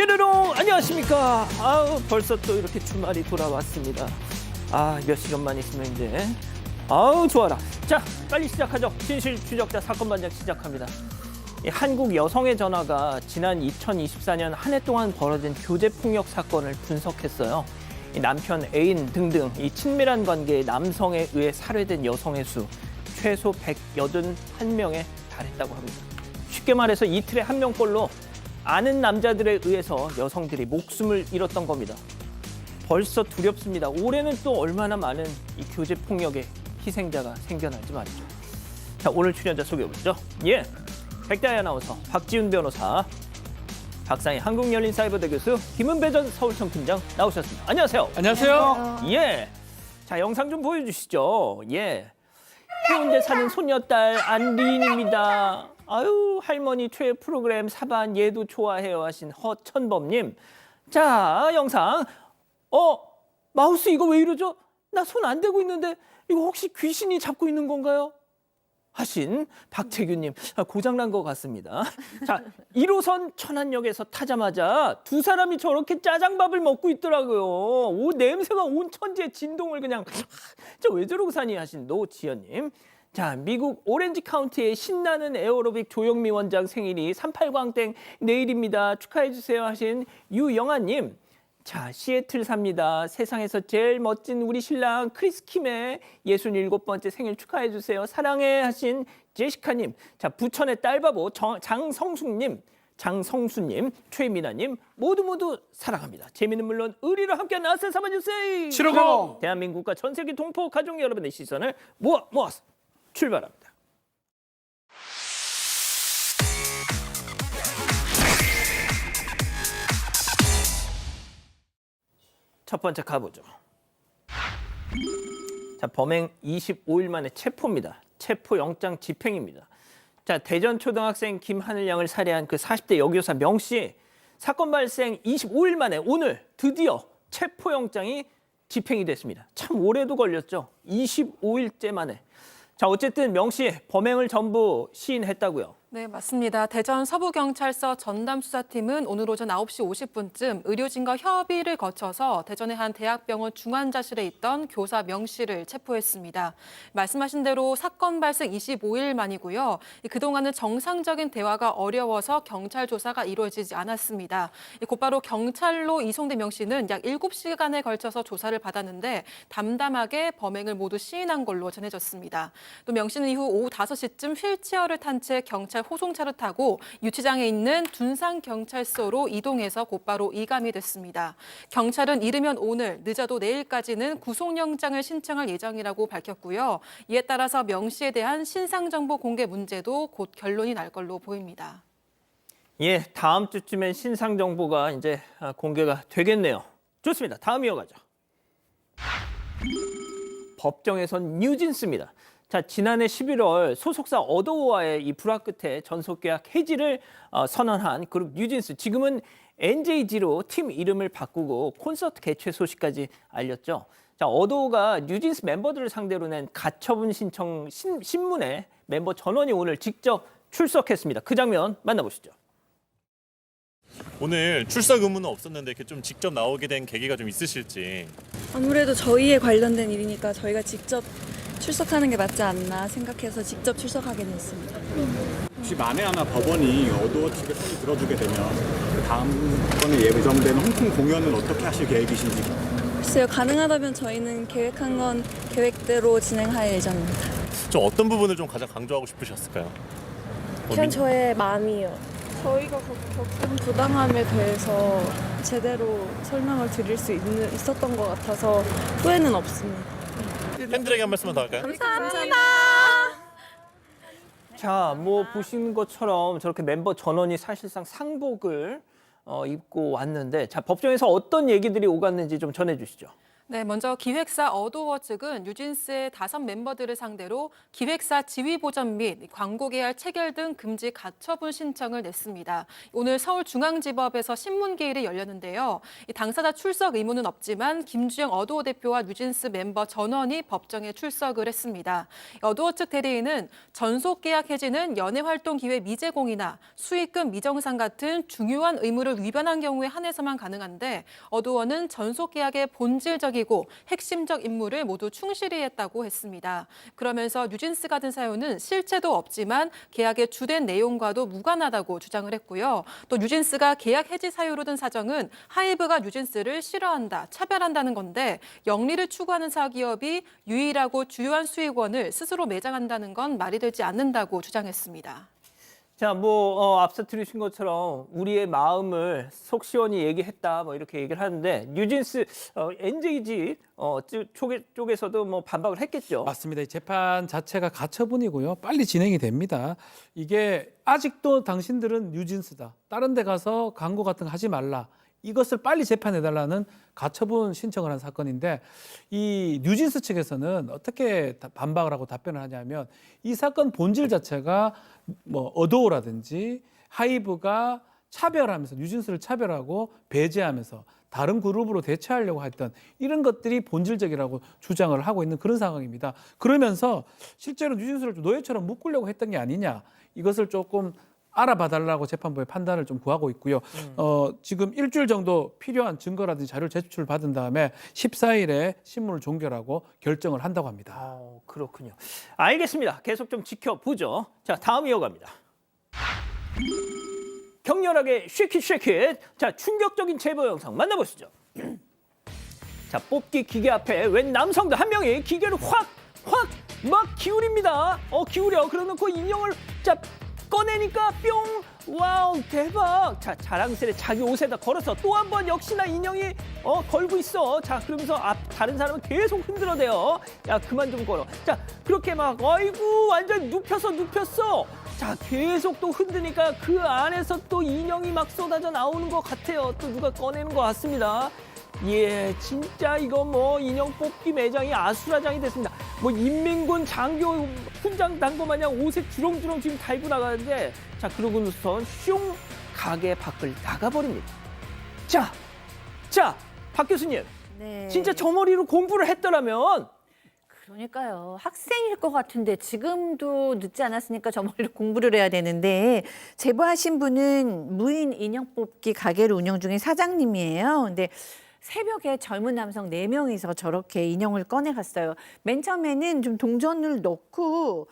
뾰로롱 안녕하십니까. 아우 벌써 또 이렇게 주말이 돌아왔습니다. 몇 시간만 있으면 이제 좋아라. 자 빨리 시작하죠. 진실 추적자 사건 반장 시작합니다. 이 한국 여성의 전화가 지난 2024년 한 해 동안 벌어진 교제 폭력 사건을 분석했어요. 이 남편, 애인 등등 이 친밀한 관계의 남성에 의해 살해된 여성의 수 최소 181명에 달했다고 합니다. 쉽게 말해서 이틀에 한 명꼴로 아는 남자들에 의해서 여성들이 목숨을 잃었던 겁니다. 벌써 두렵습니다. 올해는 또 얼마나 많은 이 교제 폭력의 희생자가 생겨날지 말이죠. 자, 오늘 출연자 소개해보죠. 백다희 아나운서, 박지훈 변호사, 박상희 한국열린사이버대 교수, 김은배 전 서울청 팀장 나오셨습니다. 안녕하세요. 안녕하세요. 자, 영상 좀 보여주시죠. 해운대 사는 손녀딸 안리인입니다. 아유, 할머니 최애 프로그램 사반 얘도 좋아해요 하신 허천범님. 자, 영상. 마우스 이거 왜 이러죠? 나 손 안 대고 있는데 이거 혹시 귀신이 잡고 있는 건가요? 하신 박채규님. 고장난 것 같습니다. 자, 1호선 천안역에서 타자마자 두 사람이 저렇게 짜장밥을 먹고 있더라고요. 냄새가 온 천지의 진동을 그냥 왜 저러고 사니 하신 노지연님. 자, 미국 오렌지 카운티의 신나는 에어로빅 조영미 원장 생일이 38광땡 내일입니다. 축하해주세요 하신 유영아님. 자, 시애틀 삽니다. 세상에서 제일 멋진 우리 신랑 크리스 킴의 67번째 생일 축하해주세요. 사랑해 하신 제시카님. 자, 부천의 딸바보 장성수님, 최미나님 모두 사랑합니다. 재미는 물론 의리로 함께 나와서 삼아주세요. 750. 대한민국과 전 세계 동포 가족 여러분의 시선을 모아서 출발합니다. 첫 번째 가보죠. 자, 범행 25일 만에 체포입니다. 체포영장 집행입니다. 자, 대전 초등학생 김하늘 양을 살해한 그 40대 여교사 명 씨 사건 발생 25일 만에 오늘 드디어 체포영장이 집행이 됐습니다. 참 오래도 걸렸죠. 25일째 만에. 자, 어쨌든 명 씨 범행을 전부 시인했다고요. 네, 맞습니다. 대전 서부경찰서 전담수사팀은 오늘 오전 9시 50분쯤 의료진과 협의를 거쳐서 대전의 한 대학병원 중환자실에 있던 교사 명 씨를 체포했습니다. 말씀하신 대로 사건 발생 25일 만이고요. 그동안은 정상적인 대화가 어려워서 경찰 조사가 이루어지지 않았습니다. 곧바로 경찰로 이송된 명 씨는 약 7시간에 걸쳐서 조사를 받았는데 담담하게 범행을 모두 시인한 걸로 전해졌습니다. 또 명 씨는 이후 오후 5시쯤 휠체어를 탄 채 경찰 호송차를 타고 유치장에 있는 둔산경찰서로 이동해서 곧바로 이감이 됐습니다. 경찰은 이르면 오늘, 늦어도 내일까지는 구속영장을 신청할 예정이라고 밝혔고요. 이에 따라서 명 씨에 대한 신상정보 공개 문제도 곧 결론이 날 걸로 보입니다. 다음 주쯤엔 신상정보가 이제 공개가 되겠네요. 좋습니다. 다음 이어가죠. 법정에선 뉴진스입니다. 자, 지난해 11월 소속사 어도어와의 이 불화 끝에 전속계약 해지를 선언한 그룹 뉴진스. 지금은 NJG로 팀 이름을 바꾸고 콘서트 개최 소식까지 알렸죠. 자, 어도어가 뉴진스 멤버들을 상대로 낸 가처분 신청 신문에 멤버 전원이 오늘 직접 출석했습니다. 그 장면 만나보시죠. 오늘 출석 의무는 없었는데 이렇게 좀 직접 나오게 된 계기가 좀 있으실지. 아무래도 저희에 관련된 일이니까 저희가 직접 출석하는 게 맞지 않나 생각해서 직접 출석하게 됐습니다. 혹시 만에 하나 법원이 어도어 측에 손을 들어주게 되면 그 다음번에 예정되는 홍콩 공연은 어떻게 하실 계획이신지? 글쎄요, 가능하다면 저희는 계획한 건 계획대로 진행할 예정입니다. 좀 어떤 부분을 좀 가장 강조하고 싶으셨을까요? 그냥 저의 마음이요. 저희가 겪은 부당함에 대해서 제대로 설명을 드릴 수 있었던 것 같아서 후회는 없습니다. 팬들에게 한 말씀만 더 할까요? 감사합니다. 자, 보신 것처럼 저렇게 멤버 전원이 사실상 상복을 입고 왔는데, 자, 법정에서 어떤 얘기들이 오갔는지 좀 전해주시죠. 네, 먼저 기획사 어도어 측은 뉴진스의 5멤버들을 상대로 기획사 지위 보전 및 광고 계약 체결 등 금지 가처분 신청을 냈습니다. 오늘 서울중앙지법에서 신문기일이 열렸는데요. 이 당사자 출석 의무는 없지만 김주영 어도어 대표와 뉴진스 멤버 전원이 법정에 출석을 했습니다. 어도어 측 대리인은 전속 계약 해지는 연예활동 기회 미제공이나 수익금 미정산 같은 중요한 의무를 위반한 경우에 한해서만 가능한데 어도어는 전속 계약의 본질적이고 핵심적 임무를 모두 충실히 했다고 했습니다. 그러면서 뉴진스가 든 사유는 실체도 없지만 계약의 주된 내용과도 무관하다고 주장을 했고요. 또 뉴진스가 계약 해지 사유로 든 사정은 하이브가 뉴진스를 싫어한다, 차별한다는 건데 영리를 추구하는 사기업이 유일하고 주요한 수익원을 스스로 매장한다는 건 말이 되지 않는다고 주장했습니다. 자, 앞서 들으신 것처럼 우리의 마음을 속 시원히 얘기했다, 이렇게 얘기를 하는데 뉴진스 NJG 쪽에서도 반박을 했겠죠. 맞습니다. 이 재판 자체가 가처분이고요. 빨리 진행이 됩니다. 이게 아직도 당신들은 뉴진스다. 다른 데 가서 광고 같은 거 하지 말라. 이것을 빨리 재판해달라는 가처분 신청을 한 사건인데 이 뉴진스 측에서는 어떻게 반박을 하고 답변을 하냐면 이 사건 본질 자체가 어도어라든지 하이브가 차별하면서 뉴진스를 차별하고 배제하면서 다른 그룹으로 대체하려고 했던 이런 것들이 본질적이라고 주장을 하고 있는 그런 상황입니다. 그러면서 실제로 뉴진스를 노예처럼 묶으려고 했던 게 아니냐 이것을 조금 알아봐달라고 재판부의 판단을 좀 구하고 있고요. 지금 일주일 정도 필요한 증거라든지 자료를 제출받은 다음에 14일에 신문을 종결하고 결정을 한다고 합니다. 그렇군요. 알겠습니다. 계속 좀 지켜보죠. 자, 다음 이어갑니다. 격렬하게 쉐킷. 자, 충격적인 제보 영상 만나보시죠. 자, 뽑기 기계 앞에 웬 남성들 한 명이 기계를 확 막 기울입니다. 기울여. 그러놓고 인형을 꺼내니까 뿅! 와우, 대박! 자, 자랑스레 자기 옷에다 걸어서 또 한 번 역시나 인형이 걸고 있어. 자, 그러면서 다른 사람은 계속 흔들어대요. 야, 그만 좀 걸어. 자, 그렇게 막 아이고 완전 눕혔어. 자, 계속 또 흔드니까 그 안에서 또 인형이 막 쏟아져 나오는 것 같아요. 또 누가 꺼내는 것 같습니다. 예, 진짜 이거 인형 뽑기 매장이 아수라장이 됐습니다. 인민군 장교 훈장 단거 마냥 옷에 주렁주렁 지금 달고 나가는데 자, 그러고선 슝 가게 밖을 나가버립니다. 자, 박 교수님. 네. 진짜 저 머리로 공부를 했더라면 그러니까요. 학생일 것 같은데 지금도 늦지 않았으니까 저 머리로 공부를 해야 되는데 제보하신 분은 무인 인형 뽑기 가게를 운영 중인 사장님이에요. 근데 새벽에 젊은 남성 4명이서 저렇게 인형을 꺼내갔어요. 맨 처음에는 좀 동전을 넣고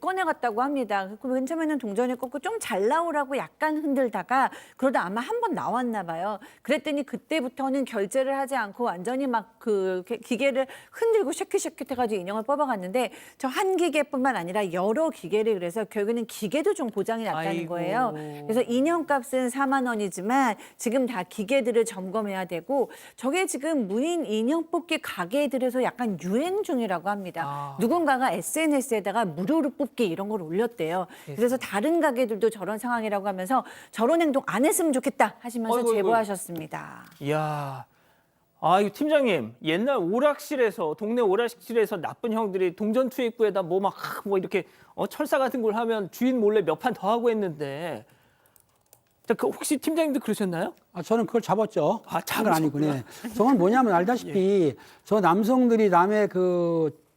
꺼내갔다고 합니다. 맨 처음에는 동전을 꽂고 좀 잘 나오라고 약간 흔들다가 그러다 아마 한 번 나왔나 봐요. 그랬더니 그때부터는 결제를 하지 않고 완전히 막 그 기계를 흔들고 쉐킷 해가지고 인형을 뽑아갔는데 저 한 기계뿐만 아니라 여러 기계를 그래서 결국에는 기계도 좀 고장이 났다는 아이고. 거예요. 그래서 인형 값은 4만 원이지만 지금 다 기계들을 점검해야 되고 저게 지금 무인 인형 뽑기 가게들에서 약간 유행 중이라고 합니다. 누군가가 SNS에다가 무료로 뽑기 이런 걸 올렸대요. 그래서 다른 가게들도 저런 상황이라고 하면서 저런 행동 안 했으면 좋겠다 하시면서 어이구. 제보하셨습니다. 이야. 이거 팀장님, 옛날 동네 오락실에서 나쁜 형들이 동전 투입구에다 이렇게 철사 같은 걸 하면 주인 몰래 몇 판 더 하고 했는데 자, 혹시 팀장님도 그러셨나요? 저는 그걸 잡았죠. 잡으셨구나. 아니고, 네. 저건 뭐냐면 알다시피 저 남성들이 남의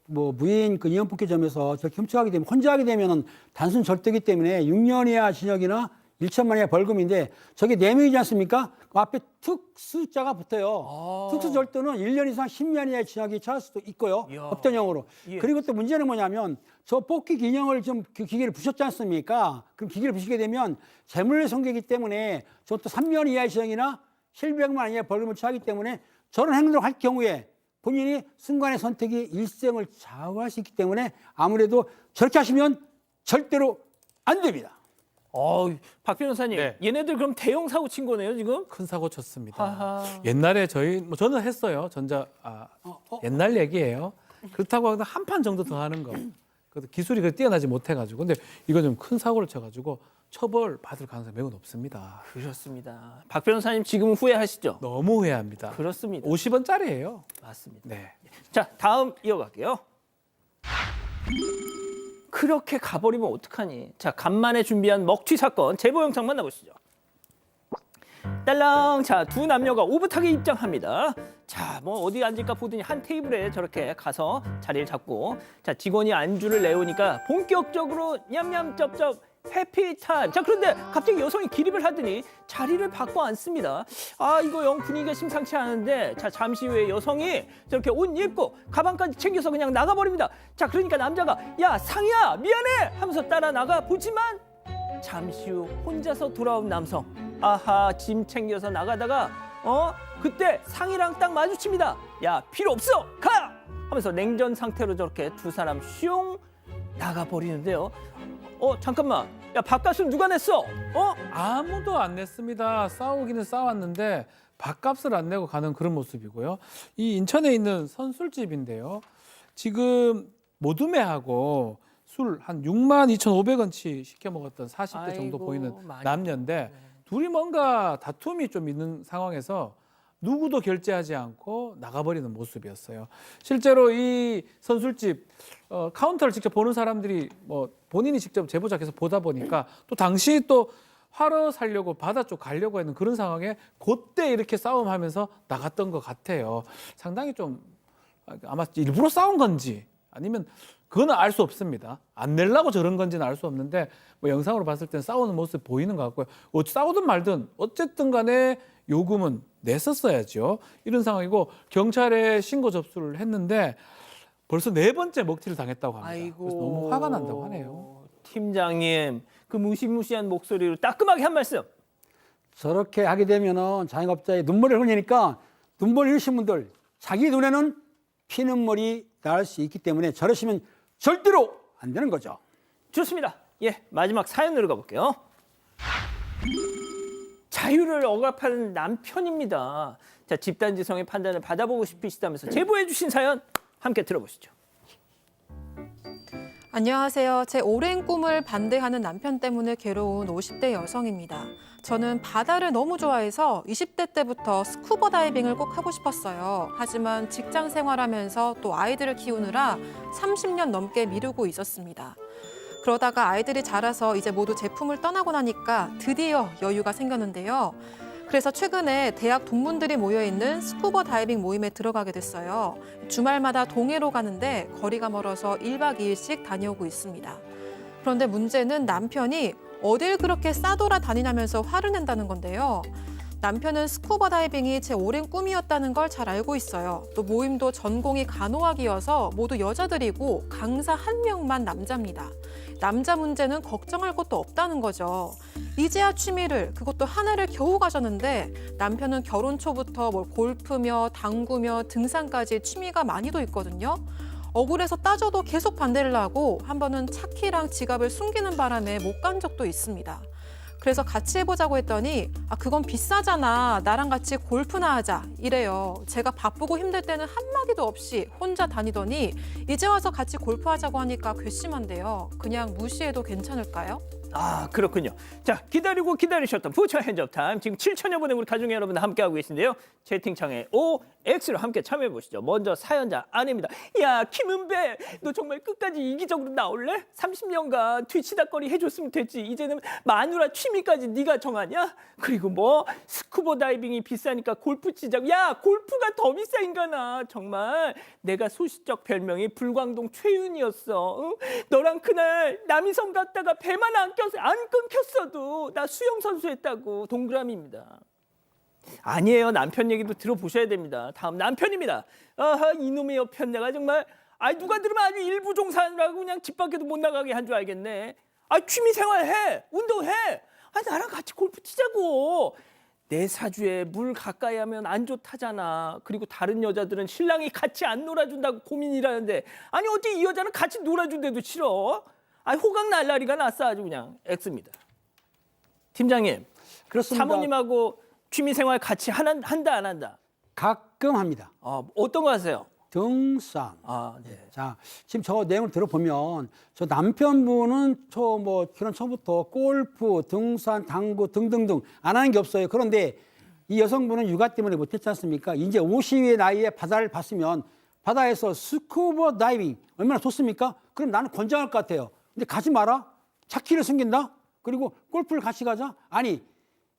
무인 인형 뽑기점에서 저렇게 훔쳐가게 되면 혼자 하게 되면은 단순 절도이기 때문에 6년 이하 징역이나 1천만 원 이하 벌금인데 저게 4명이지 않습니까? 그 앞에 특수자가 붙어요. 특수절도는 1년 이상 10년 이하의 징역이 처할 수도 있고요. 이야. 법정형으로. 예. 그리고 또 문제는 뭐냐면 저 뽑기 인형을 그 기계를 부셨지 않습니까? 그럼 기계를 부시게 되면 재물손괴이기 때문에 저것도 3년 이하의 징역이나 700만 원 이하의 벌금을 처하기 때문에 저런 행동을 할 경우에 본인이 순간의 선택이 일생을 좌우할 수 있기 때문에 아무래도 저렇게 하시면 절대로 안 됩니다. 박 변호사님, 네. 얘네들 그럼 대형 사고 친 거네요, 지금? 큰 사고 쳤습니다. 하하. 옛날에 저는 했어요. 옛날 얘기예요. 그렇다고 한 판 정도 더 하는 거. 기술이 뛰어나지 못해가지고. 근데 이거 좀 큰 사고를 쳐가지고 처벌 받을 가능성이 매우 높습니다. 그렇습니다. 박 변호사님 지금 후회하시죠? 너무 후회합니다. 그렇습니다. 50원짜리예요. 맞습니다. 네. 자, 다음 이어갈게요. 그렇게 가버리면 어떡하니? 자, 간만에 준비한 먹튀 사건 제보 영상 만나보시죠. 딸랑. 자, 두 남녀가 오붓하게 입장합니다. 자, 뭐 어디 앉을까 보더니 한 테이블에 저렇게 가서 자리를 잡고, 자, 직원이 안주를 내오니까 본격적으로 냠냠쩝쩝 해피타임. 자, 그런데 갑자기 여성이 기립을 하더니 자리를 바꿔 앉습니다. 아, 이거 영 분위기가 심상치 않은데, 자, 잠시 후에 여성이 저렇게 옷 입고 가방까지 챙겨서 그냥 나가버립니다. 자, 그러니까 남자가 야, 상이야, 미안해 하면서 따라 나가 보지만 잠시 후 혼자서 돌아온 남성. 아하, 짐 챙겨서 나가다가 그때 상이랑 딱 마주칩니다. 야, 필요 없어, 가! 하면서 냉전 상태로 저렇게 두 사람 슝 나가버리는데요. 잠깐만, 야, 밥값은 누가 냈어? 아무도 안 냈습니다. 싸우기는 싸웠는데 밥값을 안 내고 가는 그런 모습이고요. 이 인천에 있는 선술집인데요. 지금 모두매하고 술 한 62,500원치 시켜 먹었던 40대 정도 아이고, 보이는 많이 남녀인데 둘이 뭔가 다툼이 좀 있는 상황에서 누구도 결제하지 않고 나가버리는 모습이었어요. 실제로 이 선술집 카운터를 직접 보는 사람들이 뭐 본인이 직접 제보자께서 보다 보니까 또 당시 또 화로 살려고 바다 쪽 가려고 하는 그런 상황에 그때 이렇게 싸움하면서 나갔던 것 같아요. 상당히 좀 아마 일부러 싸운 건지 아니면 그거는 알 수 없습니다. 안 내려고 저런 건지는 알 수 없는데 뭐 영상으로 봤을 땐 싸우는 모습 보이는 것 같고요. 싸우든 말든 어쨌든 간에 요금은 냈었어야죠. 이런 상황이고 경찰에 신고 접수를 했는데 벌써 4번째 먹튀를 당했다고 합니다. 그래서 너무 화가 난다고 하네요. 팀장님, 그 무시무시한 목소리로 따끔하게 한 말씀. 저렇게 하게 되면은 자영업자의 눈물을 흘리니까 눈물 흘리신 분들 자기 눈에는 피눈물이 날 수 있기 때문에 저러시면 절대로 안 되는 거죠. 좋습니다. 예, 마지막 사연으로 가볼게요. 자유를 억압하는 남편입니다. 자, 집단지성의 판단을 받아보고 싶으시다면서 제보해 주신 사연 함께 들어보시죠. 안녕하세요. 제 오랜 꿈을 반대하는 남편 때문에 괴로운 50대 여성입니다. 저는 바다를 너무 좋아해서 20대 때부터 스쿠버 다이빙을 꼭 하고 싶었어요. 하지만 직장 생활하면서 또 아이들을 키우느라 30년 넘게 미루고 있었습니다. 그러다가 아이들이 자라서 이제 모두 제품을 떠나고 나니까 드디어 여유가 생겼는데요. 그래서 최근에 대학 동문들이 모여있는 스쿠버 다이빙 모임에 들어가게 됐어요. 주말마다 동해로 가는데 거리가 멀어서 1박 2일씩 다녀오고 있습니다. 그런데 문제는 남편이 어딜 그렇게 싸돌아 다니냐면서 화를 낸다는 건데요. 남편은 스쿠버 다이빙이 제 오랜 꿈이었다는 걸 잘 알고 있어요. 또 모임도 전공이 간호학이어서 모두 여자들이고 강사 한 명만 남자입니다. 남자 문제는 걱정할 것도 없다는 거죠. 이제야 취미를, 그것도 하나를 겨우 가졌는데 남편은 결혼 초부터 골프며 당구며 등산까지 취미가 많이도 있거든요. 억울해서 따져도 계속 반대를 하고 한 번은 차키랑 지갑을 숨기는 바람에 못 간 적도 있습니다. 그래서 같이 해보자고 했더니 그건 비싸잖아. 나랑 같이 골프나 하자. 이래요. 제가 바쁘고 힘들 때는 한마디도 없이 혼자 다니더니 이제 와서 같이 골프하자고 하니까 괘씸한데요. 그냥 무시해도 괜찮을까요? 아, 그렇군요. 자, 기다리고 기다리셨던 부처 핸즈업 타임. 지금 7천여 분의 우리 가족 여러분들 함께하고 계신데요. 채팅창에 OX로 함께 참여해 보시죠. 먼저 사연자 아내입니다. 야, 김은배, 너 정말 끝까지 이기적으로 나올래? 30년간 뒤치다거리 해줬으면 됐지. 이제는 마누라 취미까지 네가 정하냐? 그리고 뭐 스쿠버 다이빙이 비싸니까 골프 치자고. 야, 골프가 더 비싸 인간아. 정말 내가 소시적 별명이 불광동 최윤이었어. 응? 너랑 그날 남이섬 갔다가 배만 안 끊겼어도 나 수영 선수 했다고. 동그라미입니다. 아니에요. 남편 얘기도 들어보셔야 됩니다. 다음 남편입니다. 아하, 이놈의 여편 내가 정말 누가 들으면 아주 일부종사라고 그냥 집 밖에도 못 나가게 한 줄 알겠네. 취미생활 해. 운동해. 나랑 같이 골프 치자고. 내 사주에 물 가까이 하면 안 좋다잖아. 그리고 다른 여자들은 신랑이 같이 안 놀아준다고 고민이라는데 어째 이 여자는 같이 놀아준데도 싫어? 호강 날라리가 났어. 아주 그냥 X입니다. 팀장님, 그렇습니다. 사모님하고 취미생활 같이 한다 안 한다? 가끔 합니다. 어떤 거 하세요? 등산. 네. 자, 지금 저 내용을 들어보면 저 남편분은 결혼 처음부터 골프, 등산, 당구 등등등 안 하는 게 없어요. 그런데 이 여성분은 육아 때문에 못했지 않습니까? 이제 50의 나이에 바다를 봤으면 바다에서 스쿠버 다이빙 얼마나 좋습니까? 그럼 나는 권장할 것 같아요. 근데 가지 마라? 차키를 숨긴다? 그리고 골프를 같이 가자? 아니,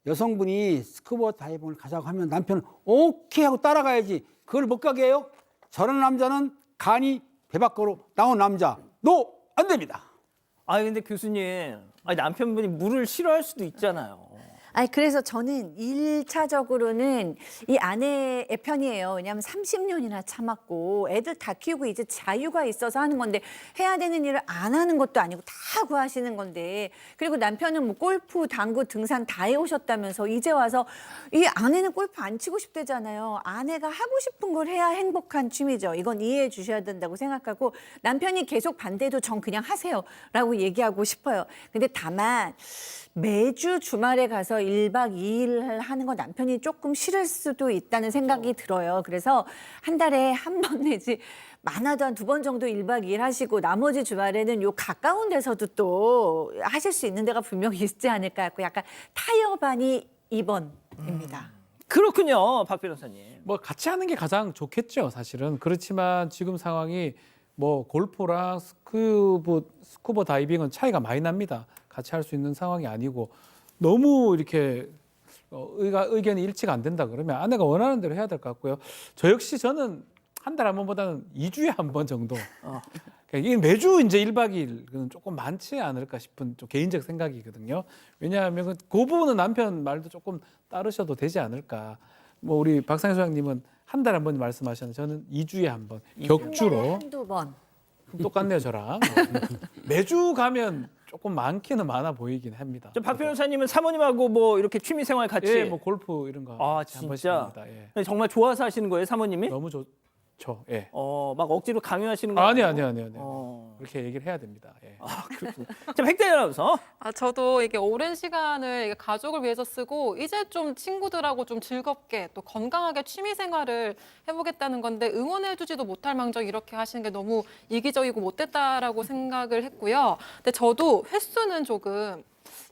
여성분이 스쿠버 다이빙을 가자고 하면 남편은 오케이 하고 따라가야지. 그걸 못 가게 해요? 저런 남자는 간이 배 밖으로 나온 남자. 노! 안 됩니다. 근데 교수님, 남편분이 물을 싫어할 수도 있잖아요. 그래서 저는 1차적으로는 이 아내의 편이에요. 왜냐하면 30년이나 참았고 애들 다 키우고 이제 자유가 있어서 하는 건데 해야 되는 일을 안 하는 것도 아니고 다 구하시는 건데 그리고 남편은 뭐 골프, 당구, 등산 다 해오셨다면서 이제 와서 이 아내는 골프 안 치고 싶대잖아요. 아내가 하고 싶은 걸 해야 행복한 취미죠. 이건 이해해 주셔야 된다고 생각하고 남편이 계속 반대도 전 그냥 하세요라고 얘기하고 싶어요. 근데 다만 매주 주말에 가서 1박 2일 하는 거 남편이 조금 싫을 수도 있다는 생각이 들어요. 그래서 한 달에 한 번 내지 많아도 한 2번 정도 1박 2일 하시고 나머지 주말에는 요 가까운 데서도 또 하실 수 있는 데가 분명히 있지 않을까 하고 약간 타협안이 2번입니다. 그렇군요, 박 변호사님. 뭐 같이 하는 게 가장 좋겠죠, 사실은. 그렇지만 지금 상황이 뭐 골프랑 스쿠버 다이빙은 차이가 많이 납니다. 같이 할 수 있는 상황이 아니고 너무 이렇게 의견이 일치가 안 된다 그러면 아내가 원하는 대로 해야 될 것 같고요. 저는 한 달에 한 번보다는 2주에 한 번 정도. 이게 매주 이제 1박 2일은 조금 많지 않을까 싶은 좀 개인적 생각이거든요. 왜냐하면 그 부분은 남편 말도 조금 따르셔도 되지 않을까. 뭐 우리 박상희 소장님은 한 달에 한 번 말씀하셨는데 저는 2주에 한 번 격주로. 한두 번. 똑같네요, 저랑. 매주 가면 조금 많기는 많아 보이긴 합니다. 박 변호사님은 사모님하고 뭐 이렇게 취미 생활 같이 예, 뭐 골프 이런 거 한 번씩 진짜 합니다. 예. 정말 좋아서 하시는 거예요, 사모님이? 너무 좋죠. 예. 막 억지로 강요하시는 거 아니요. 그렇게 얘기를 해야 됩니다. 예. 그렇군요. 자, 백대현 아나운서. 저도 이게 오랜 시간을 이게 가족을 위해서 쓰고 이제 좀 친구들하고 좀 즐겁게 또 건강하게 취미 생활을 해보겠다는 건데 응원해주지도 못할 망정 이렇게 하시는 게 너무 이기적이고 못됐다라고 생각을 했고요. 근데 저도 횟수는 조금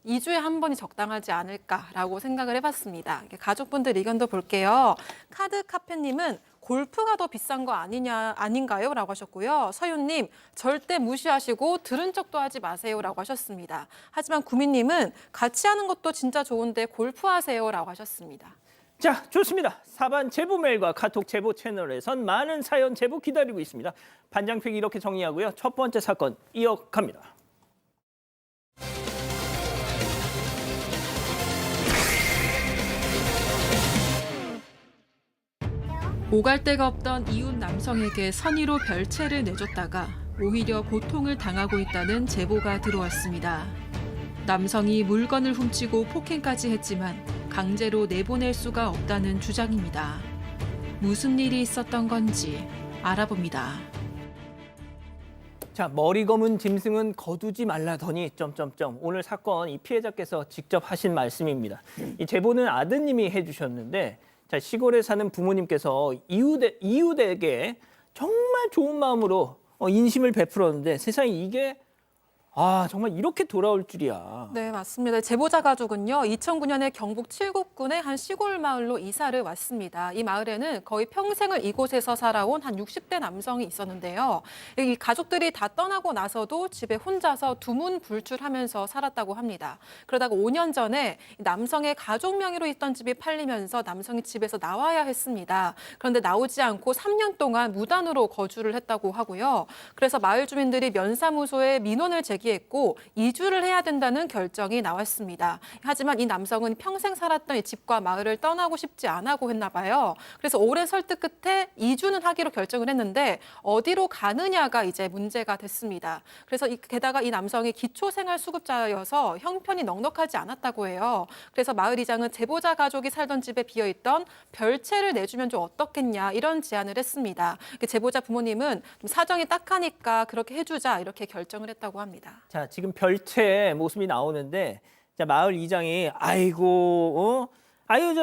2주에 한 번이 적당하지 않을까라고 생각을 해봤습니다. 가족분들 의견도 볼게요. 카드카페님은 골프가 더 비싼 거 아닌가요? 라고 하셨고요. 서윤님, 절대 무시하시고 들은 척도 하지 마세요. 라고 하셨습니다. 하지만 구민님은 같이 하는 것도 진짜 좋은데 골프하세요. 라고 하셨습니다. 자, 좋습니다. 사반 제보 메일과 카톡 제보 채널에선 많은 사연 제보 기다리고 있습니다. 반장팩 이렇게 정리하고요. 첫 번째 사건 이어갑니다. 오갈 데가 없던 이웃 남성에게 선의로 별채를 내줬다가 오히려 고통을 당하고 있다는 제보가 들어왔습니다. 남성이 물건을 훔치고 폭행까지 했지만 강제로 내보낼 수가 없다는 주장입니다. 무슨 일이 있었던 건지 알아봅니다. 자, 머리 검은 짐승은 거두지 말라더니 오늘 사건 이 피해자께서 직접 하신 말씀입니다. 이 제보는 아드님이 해주셨는데 자, 시골에 사는 부모님께서 이웃에게 정말 좋은 마음으로 인심을 베풀었는데 세상에 이게 정말 이렇게 돌아올 줄이야. 네, 맞습니다. 제보자 가족은요, 2009년에 경북 칠곡군의 한 시골 마을로 이사를 왔습니다. 이 마을에는 거의 평생을 이곳에서 살아온 한 60대 남성이 있었는데요. 이 가족들이 다 떠나고 나서도 집에 혼자서 두문불출하면서 살았다고 합니다. 그러다가 5년 전에 남성의 가족 명의로 있던 집이 팔리면서 남성이 집에서 나와야 했습니다. 그런데 나오지 않고 3년 동안 무단으로 거주를 했다고 하고요. 그래서 마을 주민들이 면사무소에 민원을 제기했고 이주를 해야 된다는 결정이 나왔습니다. 하지만 이 남성은 평생 살았던 이 집과 마을을 떠나고 싶지 않았고 했나 봐요. 그래서 오랜 설득 끝에 이주는 하기로 결정을 했는데 어디로 가느냐가 이제 문제가 됐습니다. 그래서 게다가 이 남성이 기초생활수급자여서 형편이 넉넉하지 않았다고 해요. 그래서 마을 이장은 제보자 가족이 살던 집에 비어있던 별채를 내주면 좀 어떻겠냐 이런 제안을 했습니다. 제보자 부모님은 좀 사정이 딱하니까 그렇게 해주자 이렇게 결정을 했다고 합니다. 자, 지금 별채 모습이 나오는데 자, 마을 이장이 아이고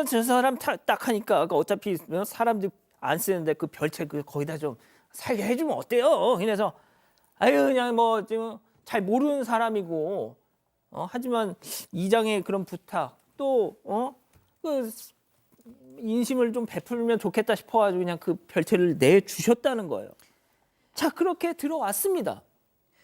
저 사람 딱 하니까 어차피 사람들 안 쓰는데 그 별채 그 거기다 좀 살게 해주면 어때요? 그래서 아유 그냥 뭐 지금 잘 모르는 사람이고 하지만 이장의 그런 부탁 또 그 인심을 좀 베풀면 좋겠다 싶어가지고 그냥 그 별채를 내주셨다는 거예요. 자 그렇게 들어왔습니다.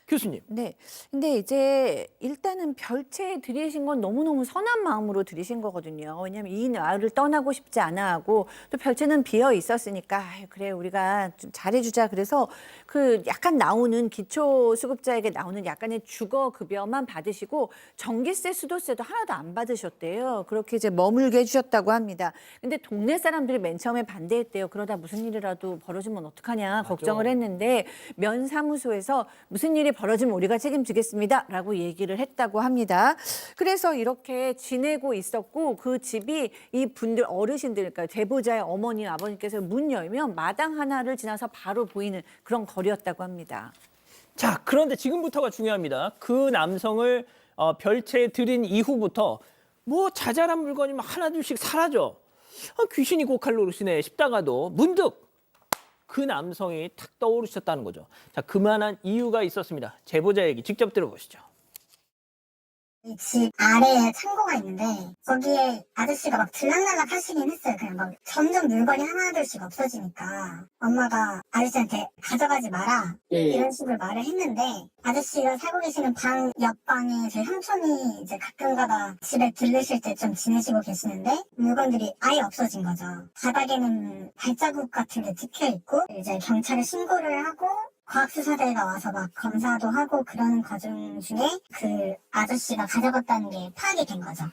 교수님. 네. 근데 이제 일단은 별채 들이신 건 너무너무 선한 마음으로 들이신 거거든요. 왜냐하면 이 나라를 떠나고 싶지 않아 하고 또 별채는 비어 있었으니까 아유, 그래 우리가 좀 잘해주자. 그래서 그 약간 나오는 기초수급자에게 나오는 약간의 주거급여만 받으시고 전기세, 수도세도 하나도 안 받으셨대요. 그렇게 이제 머물게 해주셨다고 합니다. 근데 동네 사람들이 맨 처음에 반대했대요. 그러다 무슨 일이라도 벌어지면 어떡하냐 걱정을 했는데 면사무소에서 무슨 일이 벌어지면 우리가 책임지겠습니다라고 얘기를 했다고 합니다. 그래서 이렇게 지내고 있었고 그 집이 이 분들 어르신들, 그러니까 제보자의 어머니, 아버님께서 문 열면 마당 하나를 지나서 바로 보이는 그런 거리였다고 합니다. 자 그런데 지금부터가 중요합니다. 그 남성을 별채에 들인 이후부터 뭐 자잘한 물건이 막 하나둘씩 사라져. 귀신이 고칼 노릇이네 싶다가도 문득 그 남성이 탁 떠오르셨다는 거죠. 자, 그만한 이유가 있었습니다. 제보자 얘기 직접 들어보시죠. 이 집 아래에 창고가 있는데 거기에 아저씨가 막 들락날락 하시긴 했어요. 그냥 막 점점 물건이 하나둘씩 없어지니까 엄마가 아저씨한테 가져가지 마라 이런 식으로 말을 했는데 아저씨가 살고 계시는 방 옆방에 제 삼촌이 이제 가끔가다 집에 들르실 때 좀 지내시고 계시는데 물건들이 아예 없어진 거죠. 바닥에는 발자국 같은 게 찍혀 있고 이제 경찰에 신고를 하고 과학수사대가 와서 막 검사도 하고 그러는 과정 중에 그 아저씨가 가져갔다는 게 파악이 된 거죠.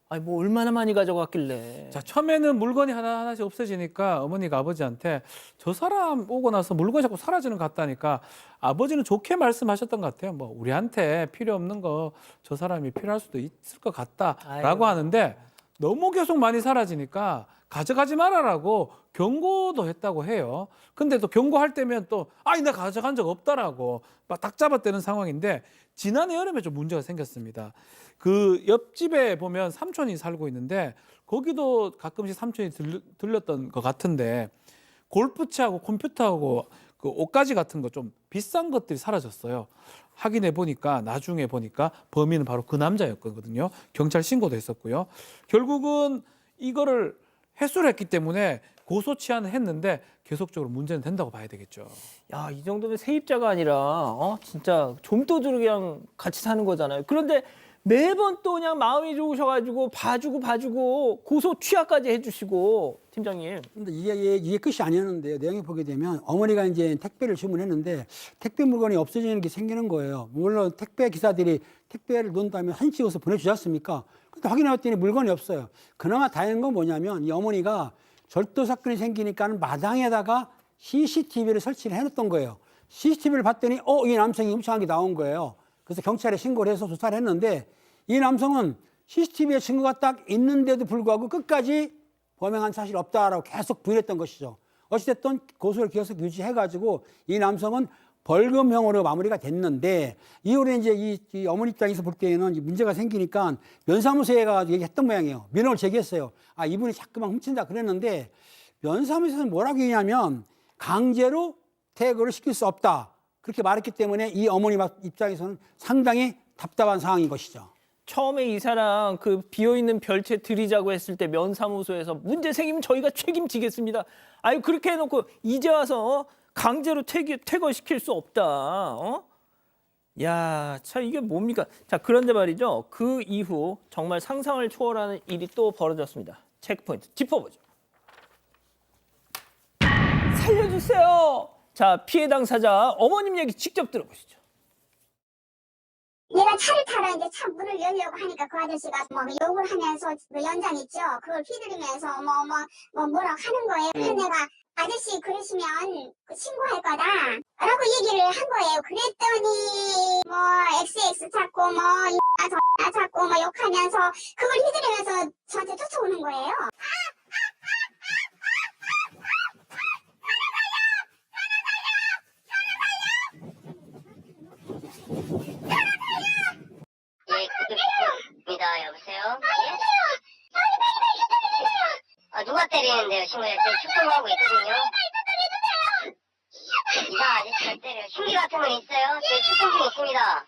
아니 뭐 얼마나 많이 가져갔길래. 자, 처음에는 물건이 하나하나씩 없어지니까 어머니가 아버지한테 저 사람 오고 나서 물건이 자꾸 사라지는 것 같다니까 아버지는 좋게 말씀하셨던 것 같아요. 뭐 우리한테 필요 없는 거 저 사람이 필요할 수도 있을 것 같다라고 하는데 너무 계속 많이 사라지니까 가져가지 말아라고 경고도 했다고 해요. 근데 또 경고할 때면 또 아니 내가 가져간 적 없다라고 막 딱 잡아떼는 상황인데 지난해 여름에 좀 문제가 생겼습니다. 그 옆집에 보면 삼촌이 살고 있는데 거기도 가끔씩 삼촌이 들렸던 것 같은데 골프채하고 컴퓨터하고 그 옷가지 같은 거 좀 비싼 것들이 사라졌어요. 확인해 보니까 나중에 보니까 범인은 바로 그 남자였거든요. 경찰 신고도 했었고요. 결국은 이거를 회수를 했기 때문에 고소 취하는 했는데 계속적으로 문제는 된다고 봐야 되겠죠. 야, 이 정도면 세입자가 아니라 진짜 좀도둑이랑 같이 사는 거잖아요. 그런데 매번 또 그냥 마음이 좋으셔가지고 봐주고 고소 취하까지 해주시고 팀장님. 근데 이게 끝이 아니었는데요. 내용을 보게 되면 어머니가 이제 택배를 주문했는데 택배 물건이 없어지는 게 생기는 거예요. 물론 택배 기사들이 택배를 놓은 다음에 사진 찍어서 보내주지 않습니까? 근데 확인해봤더니 물건이 없어요. 그나마 다행인 건 뭐냐면 이 어머니가 절도 사건이 생기니까 마당에다가 CCTV를 설치를 해놓던 거예요. CCTV를 봤더니 이 남성이 음침하게 나온 거예요. 그래서 경찰에 신고를 해서 조사를 했는데 이 남성은 CCTV에 증거가 딱 있는데도 불구하고 끝까지 범행한 사실이 없다라고 계속 부인했던 것이죠. 어찌됐든 고소를 계속 유지해가지고 이 남성은 벌금형으로 마무리가 됐는데 이후에 이제 이 어머니 입장에서 볼 때에는 문제가 생기니까 면사무소에 가서 얘기했던 모양이에요. 민원을 제기했어요. 이분이 자꾸만 훔친다 그랬는데 면사무소에서는 뭐라고 얘기하냐면 강제로 퇴거를 시킬 수 없다. 그렇게 말했기 때문에 이 어머니 입장에서는 상당히 답답한 상황인 것이죠. 처음에 이 사람 그 비어있는 별채 드리자고 했을 때 면사무소에서 문제 생기면 저희가 책임지겠습니다. 아유 그렇게 해놓고 이제 와서 강제로 퇴거시킬 수 없다. 야, 참 이게 뭡니까? 자, 그런데 말이죠. 그 이후 정말 상상을 초월하는 일이 또 벌어졌습니다. 체크포인트 짚어보죠. 살려주세요. 자, 피해 당사자 어머님 얘기 직접 들어보시죠. 얘가 차를 타러 이제 차 문을 열려고 하니까 그 아저씨가 뭐 욕을 하면서 그 연장 있죠. 그걸 휘두르면서 뭐라고 하는 거예요. 그래서 내가 아저씨 그러시면 신고할 거다 라고 얘기를 한 거예요. 그랬더니 뭐 XX 찾고 뭐 X나 찾고 뭐 욕하면서 그걸 휘두르면서 저한테 쫓아오는 거예요. 여보세요? 누가 때리는데요, 친구들. 축구하고 있거든요. 이상 아직 잘 때려요. 흉기 같은 건 있어요? 제 축구 중 있습니다.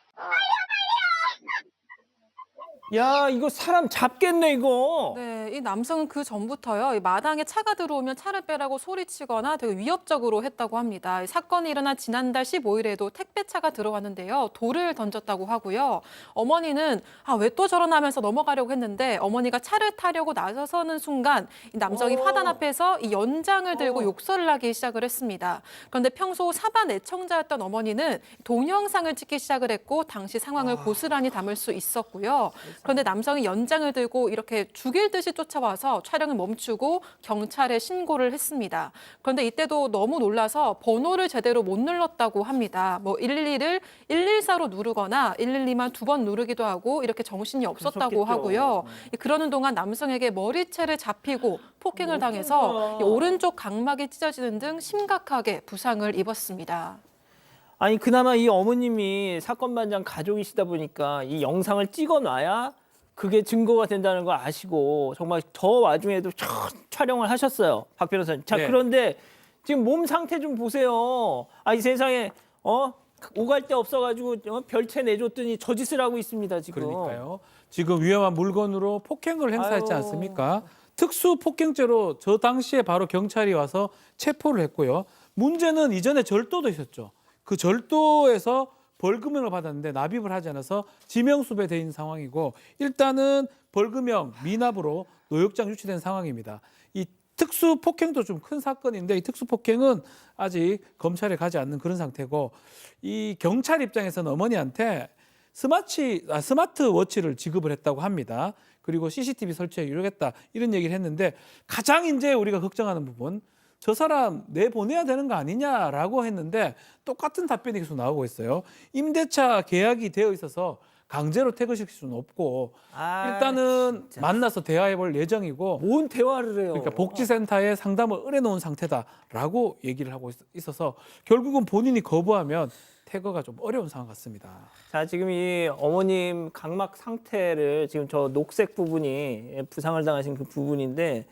야, 이거 사람 잡겠네, 이거. 네, 이 남성은 그 전부터요, 이 마당에 차가 들어오면 차를 빼라고 소리치거나 되게 위협적으로 했다고 합니다. 이 사건이 일어난 지난달 15일에도 택배차가 들어왔는데요, 돌을 던졌다고 하고요. 어머니는 왜 또 저러나면서 넘어가려고 했는데 어머니가 차를 타려고 나서서는 순간 이 남성이 화단 앞에서 이 연장을 들고 욕설을 하기 시작을 했습니다. 그런데 평소 사반 애청자였던 어머니는 동영상을 찍기 시작을 했고 당시 상황을 고스란히 담을 수 있었고요. 그런데 남성이 연장을 들고 이렇게 죽일 듯이 쫓아와서 촬영을 멈추고 경찰에 신고를 했습니다. 그런데 이때도 너무 놀라서 번호를 제대로 못 눌렀다고 합니다. 112를 114로 누르거나 112만 2번 누르기도 하고 이렇게 정신이 없었다고 그렇겠죠. 하고요. 그러는 동안 남성에게 머리채를 잡히고 폭행을 당해서 이 오른쪽 각막이 찢어지는 등 심각하게 부상을 입었습니다. 아니, 그나마 이 어머님이 사건 반장 가족이시다 보니까 이 영상을 찍어놔야 그게 증거가 된다는 걸 아시고 정말 저 와중에도 촬영을 하셨어요, 박 변호사님. 자, 네. 그런데 지금 몸 상태 좀 보세요. 이 세상에 오갈 데 없어가지고 별채 내줬더니 저 짓을 하고 있습니다, 지금. 그러니까요. 지금 위험한 물건으로 폭행을 행사했지 아유. 않습니까? 특수 폭행죄로 저 당시에 바로 경찰이 와서 체포를 했고요. 문제는 이전에 절도도 있었죠. 그 절도에서 벌금형을 받았는데 납입을 하지 않아서 지명수배돼 있는 상황이고, 일단은 벌금형 미납으로 노역장 유치된 상황입니다. 이 특수 폭행도 좀 큰 사건인데 이 특수 폭행은 아직 검찰에 가지 않는 그런 상태고, 이 경찰 입장에서는 어머니한테 스마트워치를 지급을 했다고 합니다. 그리고 CCTV 설치에 유력했다, 이런 얘기를 했는데, 가장 이제 우리가 걱정하는 부분, 저 사람 내보내야 되는 거 아니냐라고 했는데 똑같은 답변이 계속 나오고 있어요. 임대차 계약이 되어 있어서 강제로 퇴거시킬 수는 없고, 일단은 진짜. 만나서 대화해볼 예정이고, 뭔 대화를 해요? 그러니까 복지센터에 상담을 의뢰놓은 상태다라고 얘기를 하고 있어서 결국은 본인이 거부하면 퇴거가 좀 어려운 상황 같습니다. 자, 지금 이 어머님 각막 상태를 지금 저 녹색 부분이 부상을 당하신 그 부분인데,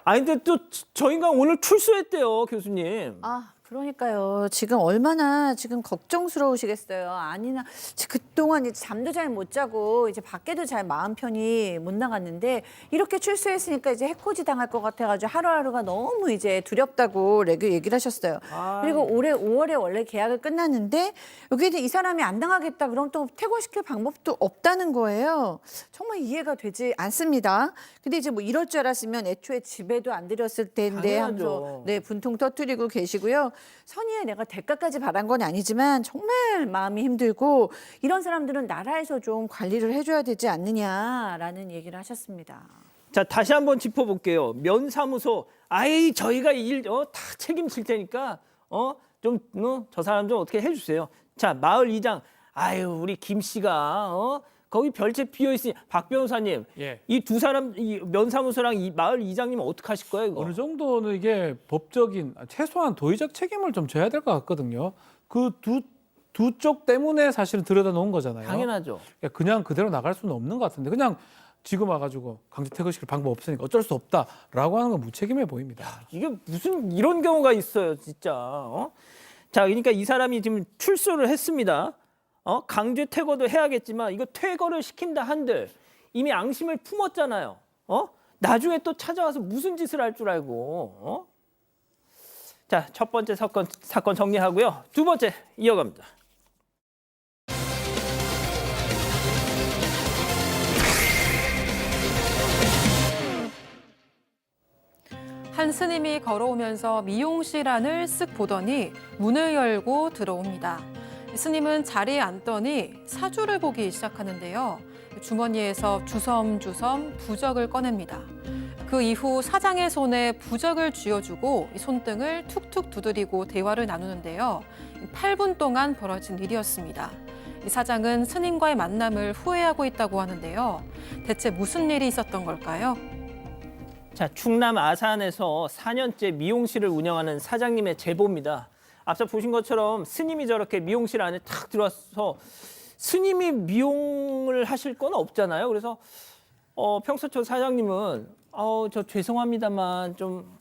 근데 또 저 인간 오늘 출소했대요, 교수님. 그러니까요. 지금 얼마나 지금 걱정스러우시겠어요. 아니나 그동안 이제 잠도 잘 못 자고 이제 밖에도 잘 마음 편히 못 나갔는데 이렇게 출소했으니까 이제 해코지 당할 것 같아가지고 하루하루가 너무 이제 두렵다고 얘기를 하셨어요. 그리고 올해 5월에 원래 계약을 끝났는데 여기에 이 사람이 안 당하겠다 그럼 또 퇴거시킬 방법도 없다는 거예요. 정말 이해가 되지 않습니다. 근데 이제 뭐 이럴 줄 알았으면 애초에 집에도 안 들였을 텐데 하면서 분통 터뜨리고 계시고요. 선의에 내가 대가까지 바란 건 아니지만 정말 마음이 힘들고 이런 사람들은 나라에서 좀 관리를 해줘야 되지 않느냐라는 얘기를 하셨습니다. 자, 다시 한번 짚어볼게요. 면사무소, 저희가 일 다 책임질 테니까 저 사람 좀 어떻게 해주세요. 자, 마을 이장, 우리 김 씨가 거기 별채 비어 있으니 박 변호사님, 예. 이 두 사람, 이 면사무소랑 이 마을 이장님은 어떻게 하실 거예요? 이거? 어느 정도는 이게 법적인 최소한 도의적 책임을 좀 져야 될 것 같거든요. 그 두 쪽 때문에 사실은 들여다 놓은 거잖아요. 당연하죠. 그냥 그대로 나갈 수는 없는 것 같은데 그냥 지금 와가지고 강제 퇴거시킬 방법 없으니까 어쩔 수 없다라고 하는 건 무책임해 보입니다. 이게 무슨 이런 경우가 있어요, 진짜. 자, 그러니까 이 사람이 지금 출소를 했습니다. 강제 퇴거도 해야겠지만 이거 퇴거를 시킨다 한들 이미 앙심을 품었잖아요. 나중에 또 찾아와서 무슨 짓을 할 줄 알고. 자, 첫 번째 사건 정리하고요. 두 번째 이어갑니다. 한 스님이 걸어오면서 미용실 안을 쓱 보더니 문을 열고 들어옵니다. 스님은 자리에 앉더니 사주를 보기 시작하는데요. 주머니에서 주섬주섬 부적을 꺼냅니다. 그 이후 사장의 손에 부적을 쥐어주고 손등을 툭툭 두드리고 대화를 나누는데요. 8분 동안 벌어진 일이었습니다. 이 사장은 스님과의 만남을 후회하고 있다고 하는데요. 대체 무슨 일이 있었던 걸까요? 자, 충남 아산에서 4년째 미용실을 운영하는 사장님의 제보입니다. 앞서 보신 것처럼 스님이 저렇게 미용실 안에 탁 들어와서 스님이 미용을 하실 건 없잖아요. 그래서 평소 저 사장님은 저 죄송합니다만 좀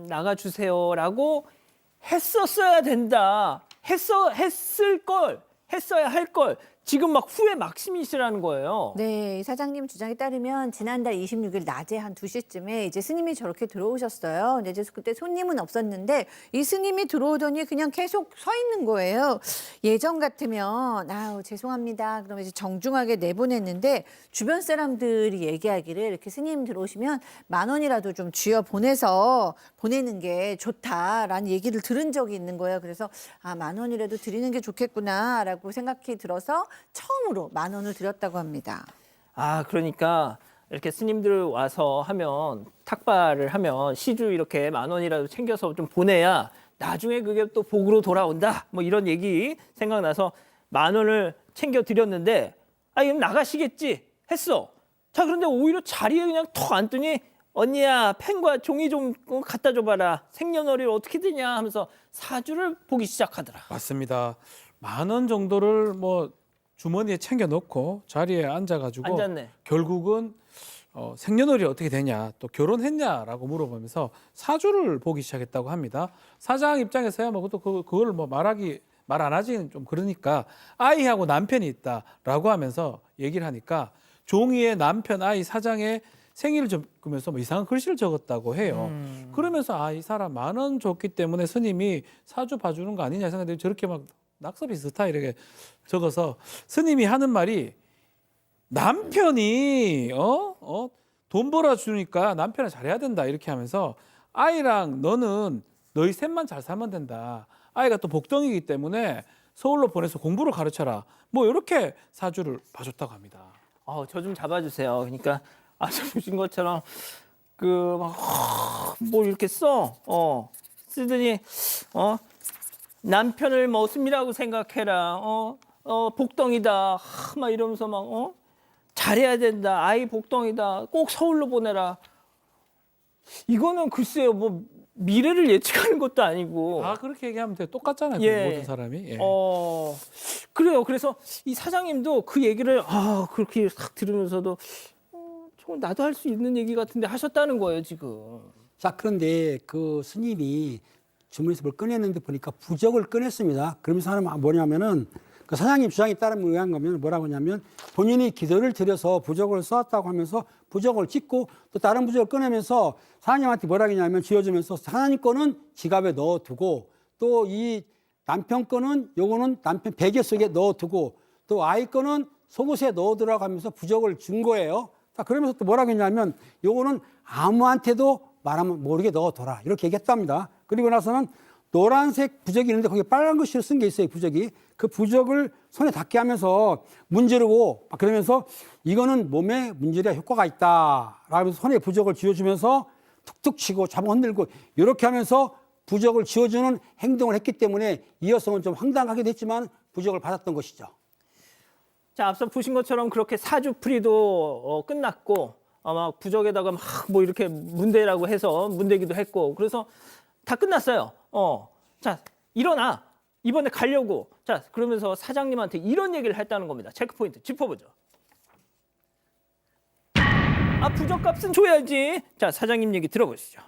나가주세요라고 했었어야 된다. 했어야 할 걸. 지금 막 후회 막심이시라는 거예요. 네, 사장님 주장에 따르면 지난달 26일 낮에 한 2시쯤에 이제 스님이 저렇게 들어오셨어요. 근데 이제 그때 손님은 없었는데 이 스님이 들어오더니 그냥 계속 서 있는 거예요. 예전 같으면 아우 죄송합니다. 그러면 이제 정중하게 내보냈는데 주변 사람들이 얘기하기를 이렇게 스님 들어오시면 10,000원이라도 좀 쥐어 보내서 보내는 게 좋다라는 얘기를 들은 적이 있는 거예요. 그래서 10,000원이라도 드리는 게 좋겠구나라고 생각이 들어서 처음으로 10,000원을 드렸다고 합니다. 그러니까 이렇게 스님들 와서 하면 탁발을 하면 시주 이렇게 10,000원이라도 챙겨서 좀 보내야 나중에 그게 또 복으로 돌아온다. 뭐 이런 얘기 생각나서 10,000원을 챙겨 드렸는데 그럼 나가시겠지 했어. 자, 그런데 오히려 자리에 그냥 턱 앉더니 언니야 펜과 종이 좀 갖다 줘봐라. 생년월일 어떻게 되냐 하면서 사주를 보기 시작하더라. 맞습니다. 10,000원 정도를 뭐 주머니에 챙겨 놓고 자리에 앉아가지고 앉았네. 결국은 생년월일이 어떻게 되냐, 또 결혼했냐라고 물어보면서 사주를 보기 시작했다고 합니다. 사장 입장에서야 뭐 또 그걸 뭐 말 안 하기는 좀 그러니까 아이하고 남편이 있다라고 하면서 얘기를 하니까 종이에 남편, 아이, 사장의 생일을 적으면서 뭐 이상한 글씨를 적었다고 해요. 그러면서 이 사람 10,000원 줬기 때문에 스님이 사주 봐주는 거 아니냐 생각했는데 저렇게 막 낙서비 스타일하게 적어서 스님이 하는 말이 남편이 돈 벌어주니까 남편을 잘해야 된다 이렇게 하면서 아이랑 너는 너희 셋만 잘 살면 된다. 아이가 또 복덩이기 때문에 서울로 보내서 공부를 가르쳐라. 뭐 이렇게 사주를 봐줬다고 합니다. 저 좀 잡아주세요. 그러니까 아까 보신 것처럼 뭐 이렇게 쓰더니 남편을 머슴이라고 생각해라. 복덩이다. 막 이러면서 막 잘해야 된다. 아이 복덩이다. 꼭 서울로 보내라. 이거는 글쎄요. 뭐 미래를 예측하는 것도 아니고. 그렇게 얘기하면 돼. 똑같잖아요. 예. 모든 사람이. 예. 그래요. 그래서 이 사장님도 그 얘기를 그렇게 싹 들으면서도 나도 할 수 있는 얘기 같은데 하셨다는 거예요, 지금. 자, 그런데 그 스님이 주머니에서 뭘 꺼냈는데 보니까 부적을 꺼냈습니다. 그러면서 하는 뭐냐면은 그 사장님 주장에 따르면 의한 거면 뭐라고 하냐면 본인이 기도를 드려서 부적을 써왔다고 하면서 부적을 찍고 또 다른 부적을 꺼내면서 사장님한테 뭐라고 했냐면 쥐어주면서 사장님 거는 지갑에 넣어두고 또 이 남편 거는 요거는 남편 베개 속에 넣어두고 또 아이 거는 속옷에 넣어두라고 하면서 부적을 준 거예요. 그러면서 또 뭐라고 했냐면 요거는 아무한테도 말하면 모르게 넣어둬라 이렇게 얘기했답니다. 그리고 나서는 노란색 부적이 있는데 거기에 빨간 글씨로 쓴 게 있어요. 부적이. 그 부적을 손에 닿게 하면서 문지르고 그러면서 이거는 몸에 문지르야 효과가 있다 라면서 손에 부적을 쥐어주면서 툭툭 치고 잡아 흔들고 이렇게 하면서 부적을 쥐어주는 행동을 했기 때문에 이 여성은 좀 황당하기도 했지만 부적을 받았던 것이죠. 자, 앞서 보신 것처럼 그렇게 사주풀이도 끝났고 막 부적에다가 막 뭐 이렇게 문대라고 해서 문대기도 했고 그래서 다 끝났어요. 자, 일어나. 이번에 가려고. 자, 그러면서 사장님한테 이런 얘기를 했다는 겁니다. 체크포인트 짚어보죠. 부적값은 줘야지. 자, 사장님 얘기 들어보시죠.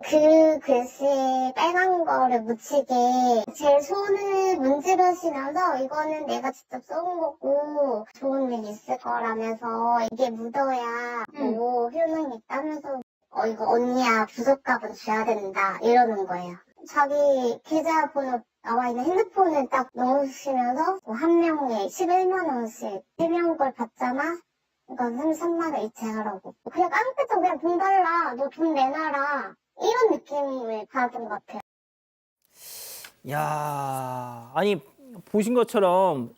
그 글씨에 빨간 거를 묻히게 제 손을 문지르시면서 이거는 내가 직접 써온 거고 좋은 일 있을 거라면서 이게 묻어야 뭐 효능이 있다면서 이거 언니야 부적값은 줘야 된다 이러는 거예요. 자기 계좌번호 나와 있는 핸드폰을 딱 넣으시면서 한 명에 11만 원씩 3명 걸 받잖아. 그러니까 33만 원 이체하라고. 그냥 깡패처럼 그냥 돈 달라. 너 돈 내놔라. 이런 느낌을 받은 것 같아요. 야, 아니 보신 것처럼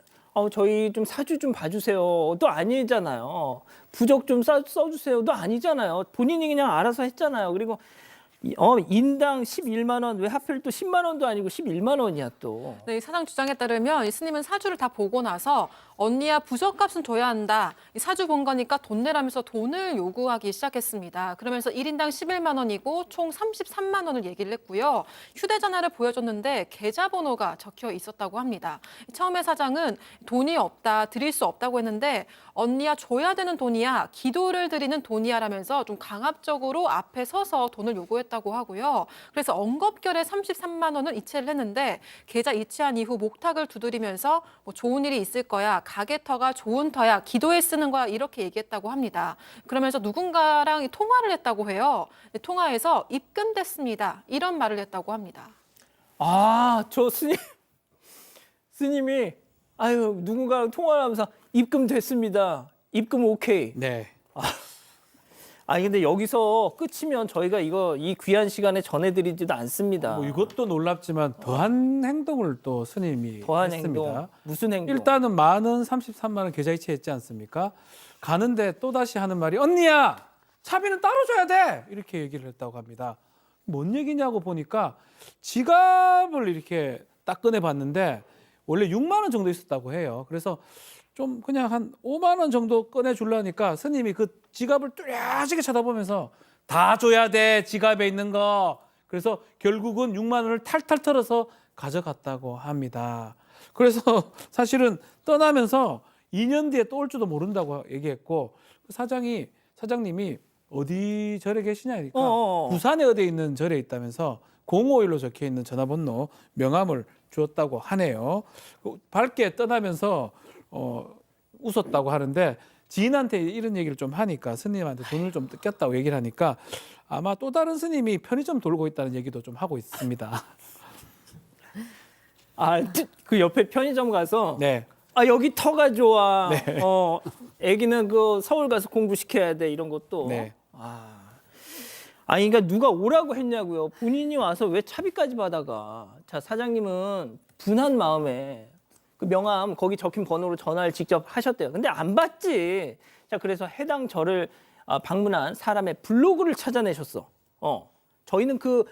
저희 좀 사주 좀 봐주세요. 또 아니잖아요. 부적 좀 써주세요. 또 아니잖아요. 본인이 그냥 알아서 했잖아요. 그리고 인당 11만 원. 왜 하필 또 10만 원도 아니고 11만 원이야 또. 네, 이 사장 주장에 따르면 이 스님은 사주를 다 보고 나서 언니야 부적값은 줘야 한다. 이 사주 본 거니까 돈 내라면서 돈을 요구하기 시작했습니다. 그러면서 1인당 11만 원이고 총 33만 원을 얘기를 했고요. 휴대전화를 보여줬는데 계좌번호가 적혀 있었다고 합니다. 처음에 사장은 돈이 없다, 드릴 수 없다고 했는데 언니야 줘야 되는 돈이야, 기도를 드리는 돈이야라면서 좀 강압적으로 앞에 서서 돈을 요구했다고 하고요. 그래서 엉겁결에 33만 원을 이체를 했는데 계좌 이체한 이후 목탁을 두드리면서 뭐 좋은 일이 있을 거야, 가게터가 좋은 터야, 기도에 쓰는 거야 이렇게 얘기했다고 합니다. 그러면서 누군가랑 통화를 했다고 해요. 통화에서 입금됐습니다. 이런 말을 했다고 합니다. 아, 저 스님이 아유 누군가랑 통화를 하면서 입금됐습니다. 입금 오케이. 네. 아니 근데 여기서 끝이면 저희가 이 귀한 시간에 전해드리지도 않습니다. 뭐 이것도 놀랍지만 더한 행동을 또 스님이 더한 했습니다. 행동 무슨 행동? 일단은 만원 33만 원 계좌 이체했지 않습니까? 가는데 또 다시 하는 말이 언니야 차비는 따로 줘야 돼 이렇게 얘기를 했다고 합니다. 뭔 얘기냐고 보니까 지갑을 이렇게 딱 꺼내봤는데 원래 6만 원 정도 있었다고 해요. 그래서 좀 그냥 한 5만 원 정도 꺼내주려니까 스님이 그 지갑을 뚜렷하게 쳐다보면서 다 줘야 돼 지갑에 있는 거. 그래서 결국은 6만 원을 탈탈 털어서 가져갔다고 합니다. 그래서 사실은 떠나면서 2년 뒤에 또 올 줄도 모른다고 얘기했고 사장님이 어디 절에 계시냐니까 부산에 어디에 있는 절에 있다면서 051로 적혀 있는 전화번호 명함을 주었다고 하네요. 밝게 떠나면서 웃었다고 하는데 지인한테 이런 얘기를 좀 하니까 스님한테 돈을 좀 뜯겼다고 얘기를 하니까 아마 또 다른 스님이 편의점 돌고 있다는 얘기도 좀 하고 있습니다. 아, 그 옆에 편의점 가서 네. 아 여기 터가 좋아. 네. 애기는 그 서울 가서 공부시켜야 돼 이런 것도. 네. 아니 그러니까 누가 오라고 했냐고요. 본인이 와서 왜 차비까지 받아가. 자 사장님은 분한 마음에 그 명함 거기 적힌 번호로 전화를 직접 하셨대요. 근데 안 받지. 자 그래서 해당 절을 방문한 사람의 블로그를 찾아내셨어. 저희는 그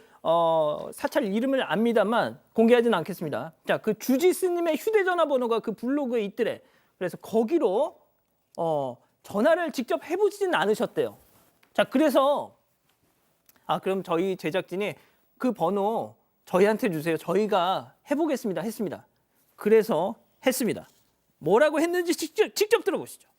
사찰 이름을 압니다만 공개하지는 않겠습니다. 자 그 주지 스님의 휴대전화 번호가 그 블로그에 있더래. 그래서 거기로 전화를 직접 해보지는 않으셨대요. 자 그래서 그럼 저희 제작진이 그 번호 저희한테 주세요. 저희가 해보겠습니다. 했습니다. 그래서 했습니다. 뭐라고 했는지 직접 들어보시죠.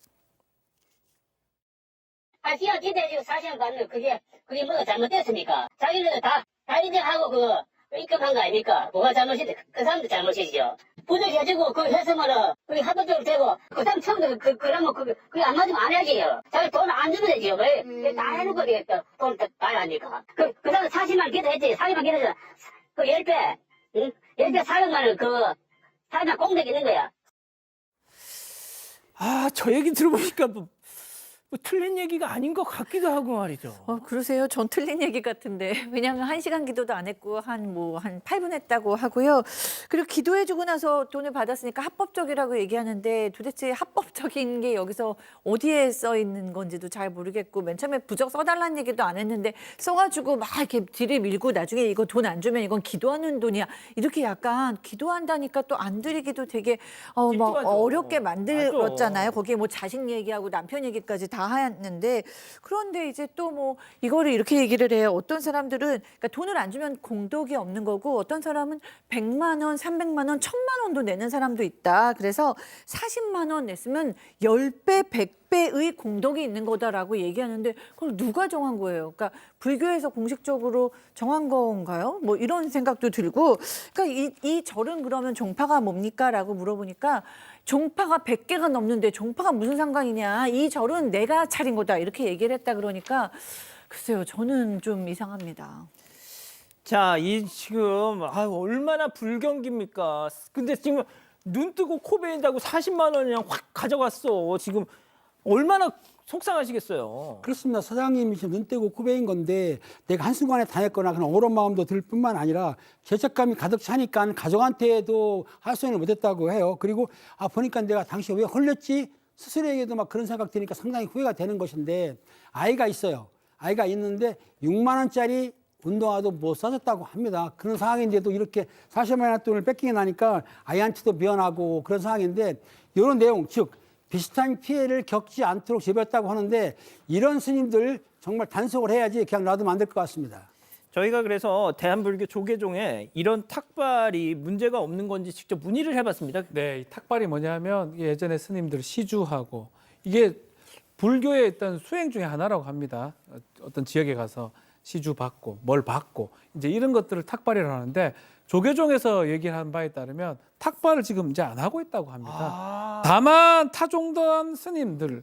시간 기다리고 4시간 받는 그게 뭐가 잘못됐습니까? 자기들 다 인정하고 입금한 거 아닙니까? 뭐가 잘못이지? 그 사람도 잘못이죠. 부족해지고 했으면은 그게 합법적으로 되고 그 사람 처음부터 그러면 그게 안 맞으면 안 해야지요. 자기 돈 안 주면 되지요. 왜 다 해놓고 돈 봐야 합니까? 그 사람 40만 기도했지. 40만 기도해서 그 10배, 응? 10배 400만 원 400만 공백 있는 거야. 저 얘기 들어보니까 뭐 틀린 얘기가 아닌 것 같기도 하고 말이죠. 그러세요? 전 틀린 얘기 같은데. 왜냐하면 1시간 기도도 안 했고 한 8분 했다고 하고요. 그리고 기도해주고 나서 돈을 받았으니까 합법적이라고 얘기하는데 도대체 합법적인 게 여기서 어디에 써 있는 건지도 잘 모르겠고 맨 처음에 부적 써달라는 얘기도 안 했는데 써가지고 막 이렇게 뒤를 밀고 나중에 이거 돈 안 주면 이건 기도하는 돈이야. 이렇게 약간 기도한다니까 또 안 드리기도 되게 막 어렵게 만들었잖아요. 거기에 뭐 자식 얘기하고 남편 얘기까지 다 하였는데 그런데 이제 또 뭐 이거를 이렇게 얘기를 해요. 어떤 사람들은 그러니까 돈을 안 주면 공덕이 없는 거고 어떤 사람은 100만 원, 300만 원, 1000만 원도 내는 사람도 있다. 그래서 40만 원 냈으면 10배, 100배의 공덕이 있는 거다라고 얘기하는데 그걸 누가 정한 거예요? 그러니까 불교에서 공식적으로 정한 건가요? 뭐 이런 생각도 들고 그러니까 이 절은 그러면 종파가 뭡니까? 라고 물어보니까 종파가 100개가 넘는데 종파가 무슨 상관이냐. 이 절은 내가 차린 거다. 이렇게 얘기를 했다 그러니까 글쎄요. 저는 좀 이상합니다. 자, 지금 얼마나 불경기입니까? 근데 지금 눈 뜨고 코 베인다고 40만 원이랑 확 가져갔어. 지금 얼마나 속상하시겠어요. 그렇습니다. 사장님이 지금 눈 떼고 코베인 건데 내가 한순간에 당했거나 그런 억울한 마음도 들 뿐만 아니라 죄책감이 가득 차니까 가족한테도 할 수는 못했다고 해요. 그리고 보니까 내가 당시 왜 홀렸지? 스스로에게도 막 그런 생각 드니까 상당히 후회가 되는 것인데 아이가 있어요. 아이가 있는데 6만 원짜리 운동화도 못 사줬다고 합니다. 그런 상황인데도 이렇게 40만 원 돈을 뺏기게 나니까 아이한테도 미안하고 그런 상황인데 이런 내용, 즉 비슷한 피해를 겪지 않도록 제보했다고 하는데 이런 스님들 정말 단속을 해야지 그냥 놔두면 안 될 것 같습니다. 저희가 그래서 대한불교 조계종에 이런 탁발이 문제가 없는 건지 직접 문의를 해봤습니다. 네, 이 탁발이 뭐냐면 예전에 스님들 시주하고 이게 불교의 어떤 수행 중에 하나라고 합니다. 어떤 지역에 가서 시주 받고 뭘 받고 이제 이런 것들을 탁발이라고 하는데 조계종에서 얘기를 한 바에 따르면 탁발을 지금 이제 안 하고 있다고 합니다. 다만 타종단 스님들은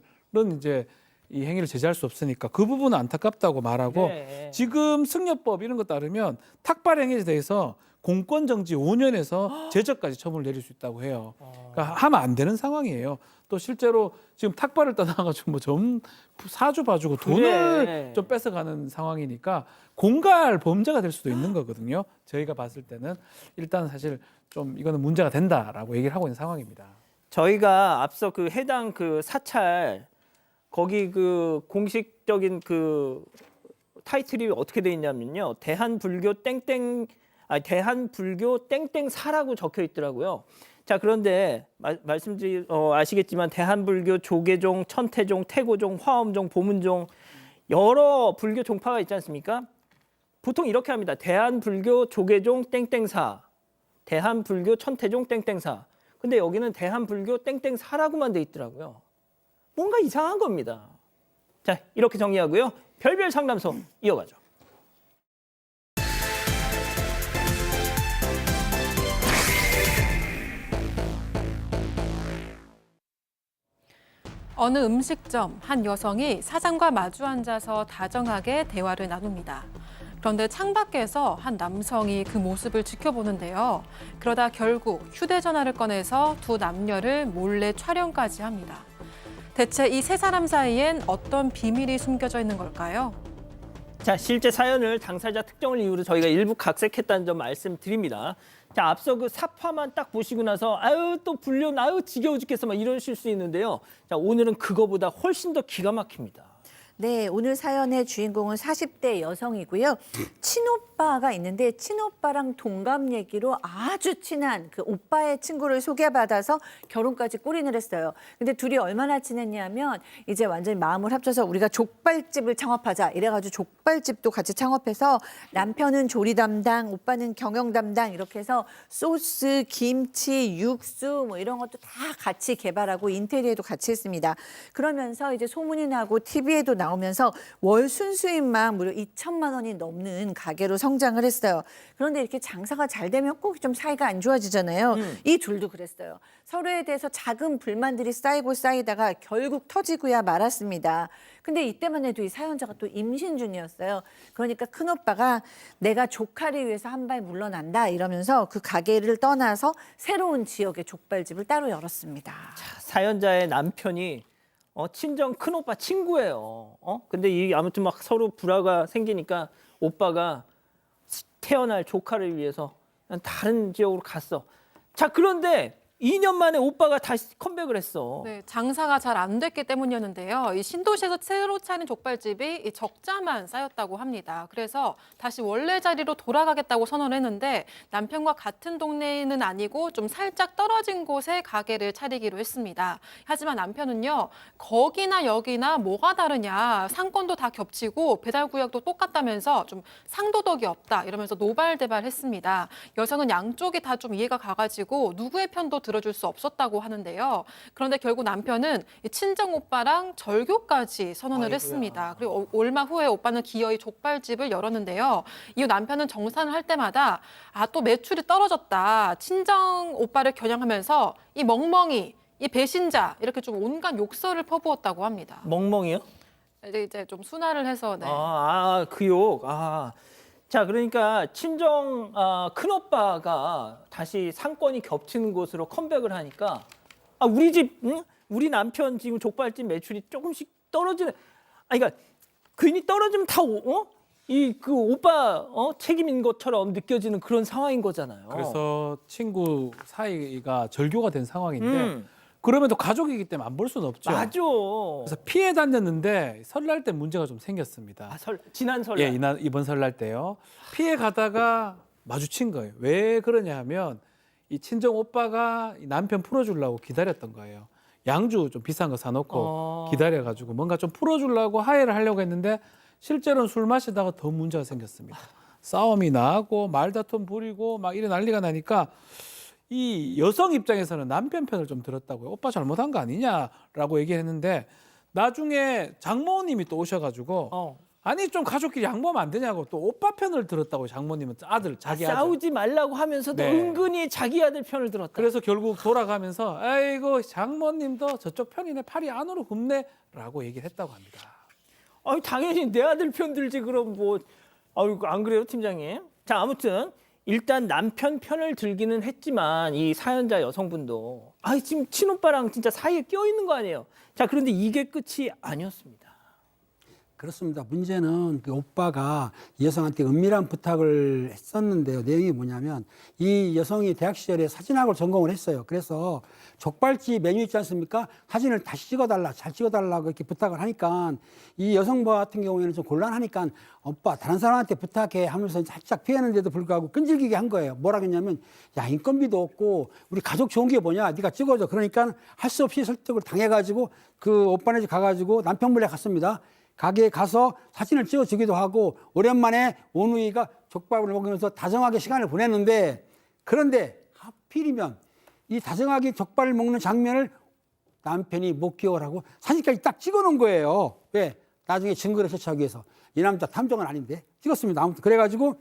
이제 이 행위를 제재할 수 없으니까 그 부분은 안타깝다고 말하고 네. 지금 승려법 이런 것 따르면 탁발 행위에 대해서 공권 정지 5년에서 제적까지 처분을 내릴 수 있다고 해요. 그러니까 하면 안 되는 상황이에요. 또 실제로 지금 탁발을 떠나가지고 뭐 좀 사주 봐주고 돈을 그래. 좀 뺏어가는 상황이니까 공갈 범죄가 될 수도 있는 거거든요. 저희가 봤을 때는 일단 사실 좀 이거는 문제가 된다라고 얘기를 하고 있는 상황입니다. 저희가 앞서 그 해당 그 사찰 거기 그 공식적인 그 타이틀이 어떻게 돼 있냐면요. 대한불교 땡땡사라고 적혀 있더라고요. 자, 그런데 아시겠지만 대한불교 조계종, 천태종, 태고종, 화엄종, 보문종 여러 불교 종파가 있지 않습니까? 보통 이렇게 합니다. 대한불교 조계종 땡땡사, 대한불교 천태종 땡땡사. 근데 여기는 대한불교 땡땡사라고만 돼 있더라고요. 뭔가 이상한 겁니다. 자, 이렇게 정리하고요. 별별 상담소 이어가죠. 어느 음식점 한 여성이 사장과 마주 앉아서 다정하게 대화를 나눕니다. 그런데 창밖에서 한 남성이 그 모습을 지켜보는데요. 그러다 결국 휴대전화를 꺼내서 두 남녀를 몰래 촬영까지 합니다. 대체 이 세 사람 사이엔 어떤 비밀이 숨겨져 있는 걸까요? 자, 실제 사연을 당사자 특정을 이유로 저희가 일부 각색했다는 점 말씀드립니다. 자, 앞서 그 사파만 딱 보시고 나서 아유 또 불륜 아유 지겨워 죽겠어 막 이러실 수 있는데요. 자, 오늘은 그거보다 훨씬 더 기가 막힙니다. 네, 오늘 사연의 주인공은 40대 여성이고요. 친오빠가 있는데 친오빠랑 동갑 얘기로 아주 친한 그 오빠의 친구를 소개받아서 결혼까지 골인을 했어요. 근데 둘이 얼마나 친했냐면 이제 완전히 마음을 합쳐서 우리가 족발집을 창업하자 이래가지고 족발집도 같이 창업해서 남편은 조리 담당, 오빠는 경영 담당 이렇게 해서 소스, 김치, 육수 뭐 이런 것도 다 같이 개발하고 인테리어도 같이 했습니다. 그러면서 이제 소문이 나고 TV에도 나오면서 월 순수익만 무려 2천만 원이 넘는 가게로 성장을 했어요. 그런데 이렇게 장사가 잘 되면 꼭 좀 사이가 안 좋아지잖아요. 이 둘도 그랬어요. 서로에 대해서 작은 불만들이 쌓이고 쌓이다가 결국 터지고야 말았습니다. 근데 이때만 해도 이 사연자가 또 임신 중이었어요. 그러니까 큰오빠가 내가 조카를 위해서 한 발 물러난다 이러면서 그 가게를 떠나서 새로운 지역의 족발집을 따로 열었습니다. 자, 사연자의 남편이 친정 큰오빠 친구예요. 근데 이 아무튼 막 서로 불화가 생기니까 오빠가 태어날 조카를 위해서 다른 지역으로 갔어. 자, 그런데 2년 만에 오빠가 다시 컴백을 했어. 네, 장사가 잘 안 됐기 때문이었는데요. 이 신도시에서 새로 차린 족발집이 이 적자만 쌓였다고 합니다. 그래서 다시 원래 자리로 돌아가겠다고 선언을 했는데 남편과 같은 동네는 아니고 좀 살짝 떨어진 곳에 가게를 차리기로 했습니다. 하지만 남편은요, 거기나 여기나 뭐가 다르냐, 상권도 다 겹치고 배달 구역도 똑같다면서 좀 상도덕이 없다 이러면서 노발대발했습니다. 여성은 양쪽이 다 좀 이해가 가가지고 누구의 편도 들어줄 수 없었다고 하는데요. 그런데 결국 남편은 친정 오빠랑 절교까지 선언을 아이고야. 했습니다. 그리고 얼마 후에 오빠는 기어이 족발집을 열었는데요. 이후 남편은 정산을 할 때마다 또 매출이 떨어졌다. 친정 오빠를 겨냥하면서 이 멍멍이, 이 배신자 이렇게 좀 온갖 욕설을 퍼부었다고 합니다. 멍멍이요? 이제 좀 순화를 해서 네. 그 욕. 자, 그러니까 친정 큰오빠가 다시 상권이 겹치는 곳으로 컴백을 하니까 우리 집, 응? 우리 남편 지금 족발집 매출이 조금씩 떨어지는. 그러니까 괜히 떨어지면 다 그 오빠 책임인 것처럼 느껴지는 그런 상황인 거잖아요. 그래서 친구 사이가 절교가 된 상황인데 그러면 또 가족이기 때문에 안 볼 수는 없죠. 맞아. 그래서 피해 다녔는데 설날 때 문제가 좀 생겼습니다. 아, 지난 설날. 예, 이번 설날 때요. 피해 가다가 마주친 거예요. 왜 그러냐 하면 이 친정 오빠가 이 남편 풀어주려고 기다렸던 거예요. 양주 좀 비싼 거 사놓고 기다려가지고 뭔가 좀 풀어주려고 화해를 하려고 했는데 실제로는 술 마시다가 더 문제가 생겼습니다. 싸움이 나고 말다툼 부리고 막 이래 난리가 나니까 이 여성 입장에서는 남편 편을 좀 들었다고요. 오빠 잘못한 거 아니냐라고 얘기했는데 나중에 장모님이 또 오셔가지고 아니 좀 가족끼리 양보하면 안 되냐고 또 오빠 편을 들었다고 장모님은 자기 아들. 싸우지 말라고 하면서도 네. 은근히 자기 아들 편을 들었다. 그래서 결국 돌아가면서 아이고 장모님도 저쪽 편이네 팔이 안으로 굽네라고 얘기를 했다고 합니다. 아유, 당연히 내 아들 편 들지 그럼 뭐. 아유, 안 그래요, 팀장님? 자, 아무튼 일단 남편 편을 들기는 했지만 이 사연자 여성분도 지금 친오빠랑 진짜 사이에 껴있는 거 아니에요. 자, 그런데 이게 끝이 아니었습니다. 그렇습니다. 문제는 그 오빠가 여성한테 은밀한 부탁을 했었는데요. 내용이 뭐냐면 이 여성이 대학 시절에 사진학을 전공을 했어요. 그래서 족발집 메뉴 있지 않습니까? 사진을 다시 찍어달라, 잘 찍어달라고 이렇게 부탁을 하니까 이 여성부 같은 경우에는 좀 곤란하니까 오빠 다른 사람한테 부탁해 하면서 살짝 피하는데도 불구하고 끈질기게 한 거예요. 뭐라 그랬냐면 야 인건비도 없고 우리 가족 좋은 게 뭐냐? 네가 찍어줘. 그러니까 할 수 없이 설득을 당해가지고 그 오빠네 집 가가지고 남편 몰래 갔습니다. 가게에 가서 사진을 찍어주기도 하고 오랜만에 오누이가 족밥을 먹으면서 다정하게 시간을 보냈는데 그런데 하필이면 이 다정하게 족발을 먹는 장면을 남편이 못 기억하고 사진까지 딱 찍어놓은 거예요. 왜? 나중에 증거를 제시하기 위해서. 이 남자 탐정은 아닌데 찍었습니다. 아무튼 그래가지고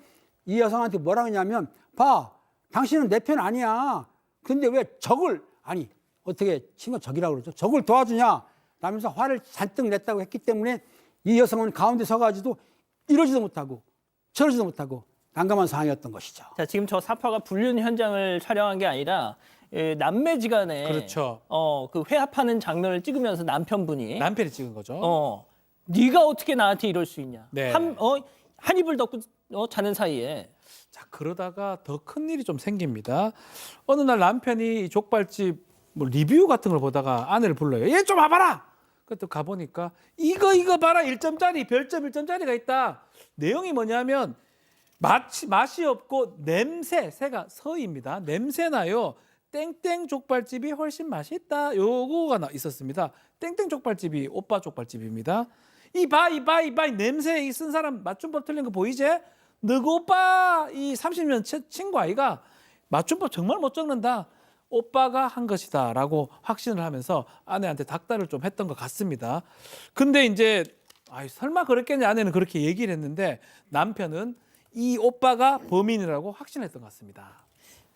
이 여성한테 뭐라 하냐면 봐 당신은 내 편 아니야. 근데 왜 적을 아니 어떻게 친구 적이라고 그러죠. 적을 도와주냐 라면서 화를 잔뜩 냈다고 했기 때문에 이 여성은 가운데 서가지고 이러지도 못하고 저러지도 못하고 난감한 상황이었던 것이죠. 자, 지금 저 사파가 불륜 현장을 촬영한 게 아니라 남매지간에 그렇죠. 그 회합하는 장면을 찍으면서 남편이 찍은 거죠. 네가 어떻게 나한테 이럴 수 있냐. 네. 한 입을 덮고 자는 사이에. 자 그러다가 더 큰 일이 좀 생깁니다. 어느 날 남편이 이 족발집 뭐 리뷰 같은 걸 보다가 아내를 불러요. 얘 좀 와봐라. 그때 가보니까 이거 봐라 1점짜리 별점 1점짜리가 있다. 내용이 뭐냐면 맛이 없고 새가 서입니다. 냄새나요. 땡땡 족발집이 훨씬 맛있다. 요거가 있었습니다. 땡땡 족발집이 오빠 족발집입니다. 이봐 냄새 쓴 사람 맞춤법 틀린 거 보이지? 너그 오빠 이 30년 친구 아이가 맞춤법 정말 못 적는다. 오빠가 한 것이다 라고 확신을 하면서 아내한테 닥달을 좀 했던 것 같습니다. 근데 이제 설마 그랬겠냐 아내는 그렇게 얘기를 했는데 남편은 이 오빠가 범인이라고 확신했던 것 같습니다.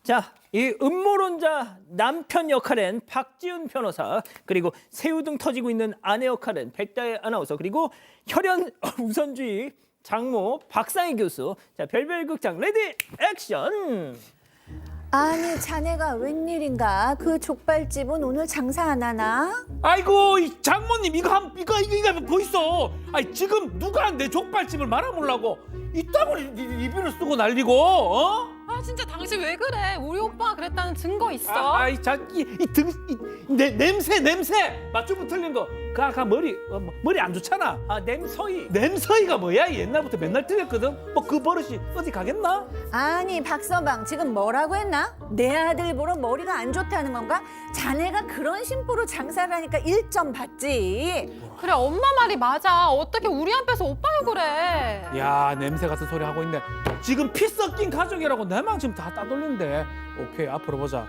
자, 이 음모론자 남편 역할엔 박지훈 변호사, 그리고 새우등 터지고 있는 아내 역할엔 백다혜 아나운서, 그리고 혈연 우선주의 장모 박상희 교수. 자, 별별극장 레디 액션. 아니 자네가 웬일인가? 그 족발집은 오늘 장사 안 하나? 아이고 이 장모님 이거 보이소? 지금 누가 내 족발집을 말아보려고 이따구 리뷰를 쓰고 난리고 진짜 당신 왜 그래? 우리 오빠가 그랬다는 증거 있어? 냄새 맞춤법 틀린 거 머리 안 좋잖아. 냄서이가 뭐야? 옛날부터 맨날 틀렸거든. 뭐 그 버릇이 어디 가겠나? 아니 박서방 지금 뭐라고 했나? 내 아들 보러 머리가 안 좋다는 건가? 자네가 그런 심보로 장사를 하니까 1점 받지. 그래 엄마 말이 맞아. 어떻게 우리 앞에서 오빠 욕을 해? 야 냄새 같은 소리 하고 있네. 지금 피 섞인 가족이라고 내만 지금 다 따돌린데. 오케이 앞으로 보자.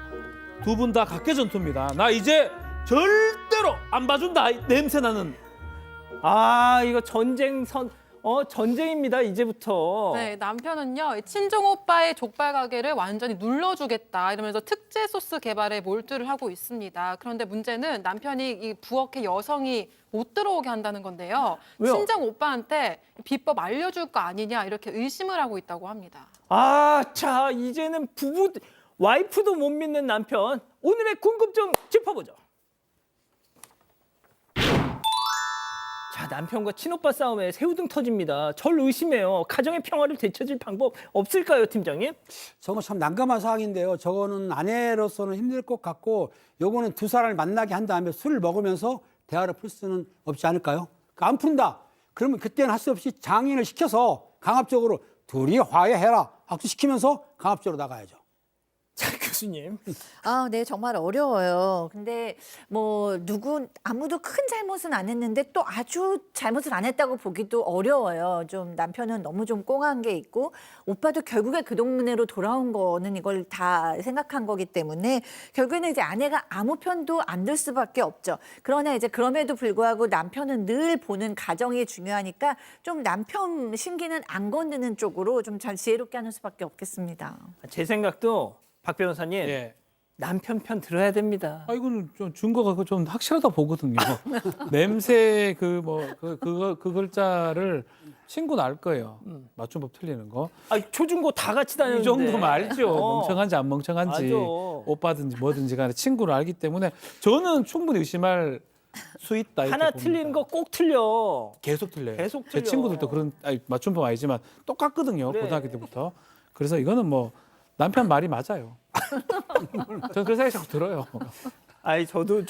두 분 다 각계 전투입니다. 나 이제 절대로 안 봐준다. 냄새 나는. 이거 전쟁입니다 이제부터. 네, 남편은요 친정 오빠의 족발 가게를 완전히 눌러주겠다 이러면서 특제 소스 개발에 몰두를 하고 있습니다. 그런데 문제는 남편이 이 부엌에 여성이 못 들어오게 한다는 건데요. 왜요? 친정 오빠한테 비법 알려줄 거 아니냐 이렇게 의심을 하고 있다고 합니다. 자 이제는 와이프도 못 믿는 남편. 오늘의 궁금증 짚어보죠. 자, 남편과 친오빠 싸움에 새우등 터집니다. 절 의심해요. 가정의 평화를 되찾을 방법 없을까요, 팀장님? 저거 참 난감한 상황인데요. 저거는 아내로서는 힘들 것 같고 요거는 두 사람을 만나게 한 다음에 술을 먹으면서 대화를 풀 수는 없지 않을까요? 안 푼다. 그러면 그때는 할 수 없이 장인을 시켜서 강압적으로 둘이 화해해라. 악수시키면서 강압적으로 나가야죠. 자, 교수님. 아, 네, 정말 어려워요. 근데 뭐 아무도 큰 잘못은 안 했는데 또 아주 잘못을 안 했다고 보기도 어려워요. 좀 남편은 너무 좀 꽁한 게 있고 오빠도 결국에 그 동네로 돌아온 거는 이걸 다 생각한 거기 때문에 결국에는 이제 아내가 아무 편도 안 들 수밖에 없죠. 그러나 이제 그럼에도 불구하고 남편은 늘 보는 가정이 중요하니까 좀 남편 심기는 안 건드는 쪽으로 좀 잘 지혜롭게 하는 수밖에 없겠습니다. 제 생각도 박 변호사님, 예. 남편 편 들어야 됩니다. 아, 이거는 좀 증거가 좀 확실하다 보거든요. 냄새 그 글자를 친구는 알 거예요. 맞춤법 틀리는 거. 아, 초중고 다 같이 다녔는데. 이 정도면 알죠. 멍청한지 안 멍청한지. 맞아. 오빠든지 뭐든지 간에 친구를 알기 때문에 저는 충분히 의심할 수 있다. 이렇게 하나 봅니다. 틀리는 거 꼭 틀려. 계속 틀려요. 계속 제 틀려. 친구들도 맞춤법 아니지만 똑같거든요. 그래. 고등학교 때부터. 그래서 이거는 뭐 남편 말이 맞아요. 저는 그런 생각이 자꾸 들어요. 아니, 저는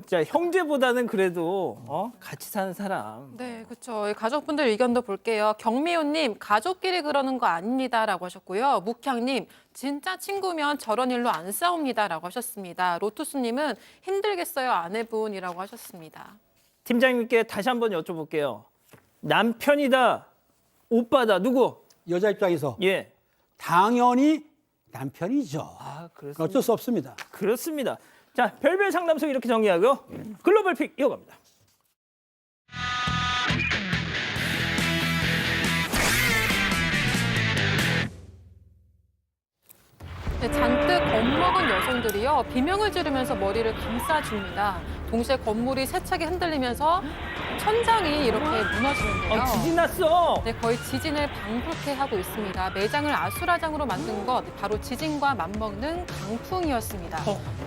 진짜 형제보다는 그래도 같이 사는 사람. 네, 그렇죠. 가족분들 의견도 볼게요. 경미호님, 가족끼리 그러는 거 아닙니다라고 하셨고요. 묵향님, 진짜 친구면 저런 일로 안 싸웁니다라고 하셨습니다. 로투스님은 힘들겠어요 아내분이라고 하셨습니다. 팀장님께 다시 한번 여쭤볼게요. 남편이다, 오빠다, 누구? 여자 입장에서 예. 당연히 남편이죠. 아, 그렇습니다. 어쩔 수 없습니다. 그렇습니다. 자, 별별 상담소 이렇게 정리하고요. 글로벌 픽 이어갑니다. 네, 잔뜩 겁먹은 여성들이요. 비명을 지르면서 머리를 감싸줍니다. 동시에 건물이 세차게 흔들리면서 천장이 이렇게 무너지는데요. 지진 났어. 네, 거의 지진을 방불케 하고 있습니다. 매장을 아수라장으로 만든 것 바로 지진과 맞먹는 강풍이었습니다.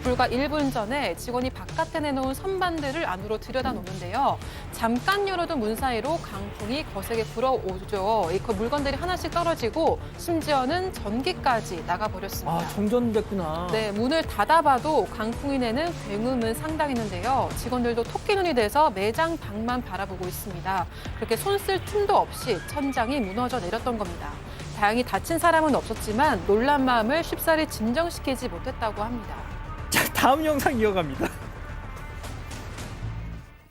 불과 1분 전에 직원이 바깥에 내놓은 선반들을 안으로 들여다놓는데요. 잠깐 열어둔 문 사이로 강풍이 거세게 불어오죠. 그 물건들이 하나씩 떨어지고 심지어는 전기까지 나가버렸습니다. 아, 정전됐구나. 네, 문을 닫아봐도 강풍이 내는 굉음은 상당했는데요. 직원들도 토끼눈이 돼서 매장 밖만 바라보고 있습니다. 그렇게 손 쓸 틈도 없이 천장이 무너져 내렸던 겁니다. 다행히 다친 사람은 없었지만 놀란 마음을 쉽사리 진정시키지 못했다고 합니다. 자, 다음 영상 이어갑니다.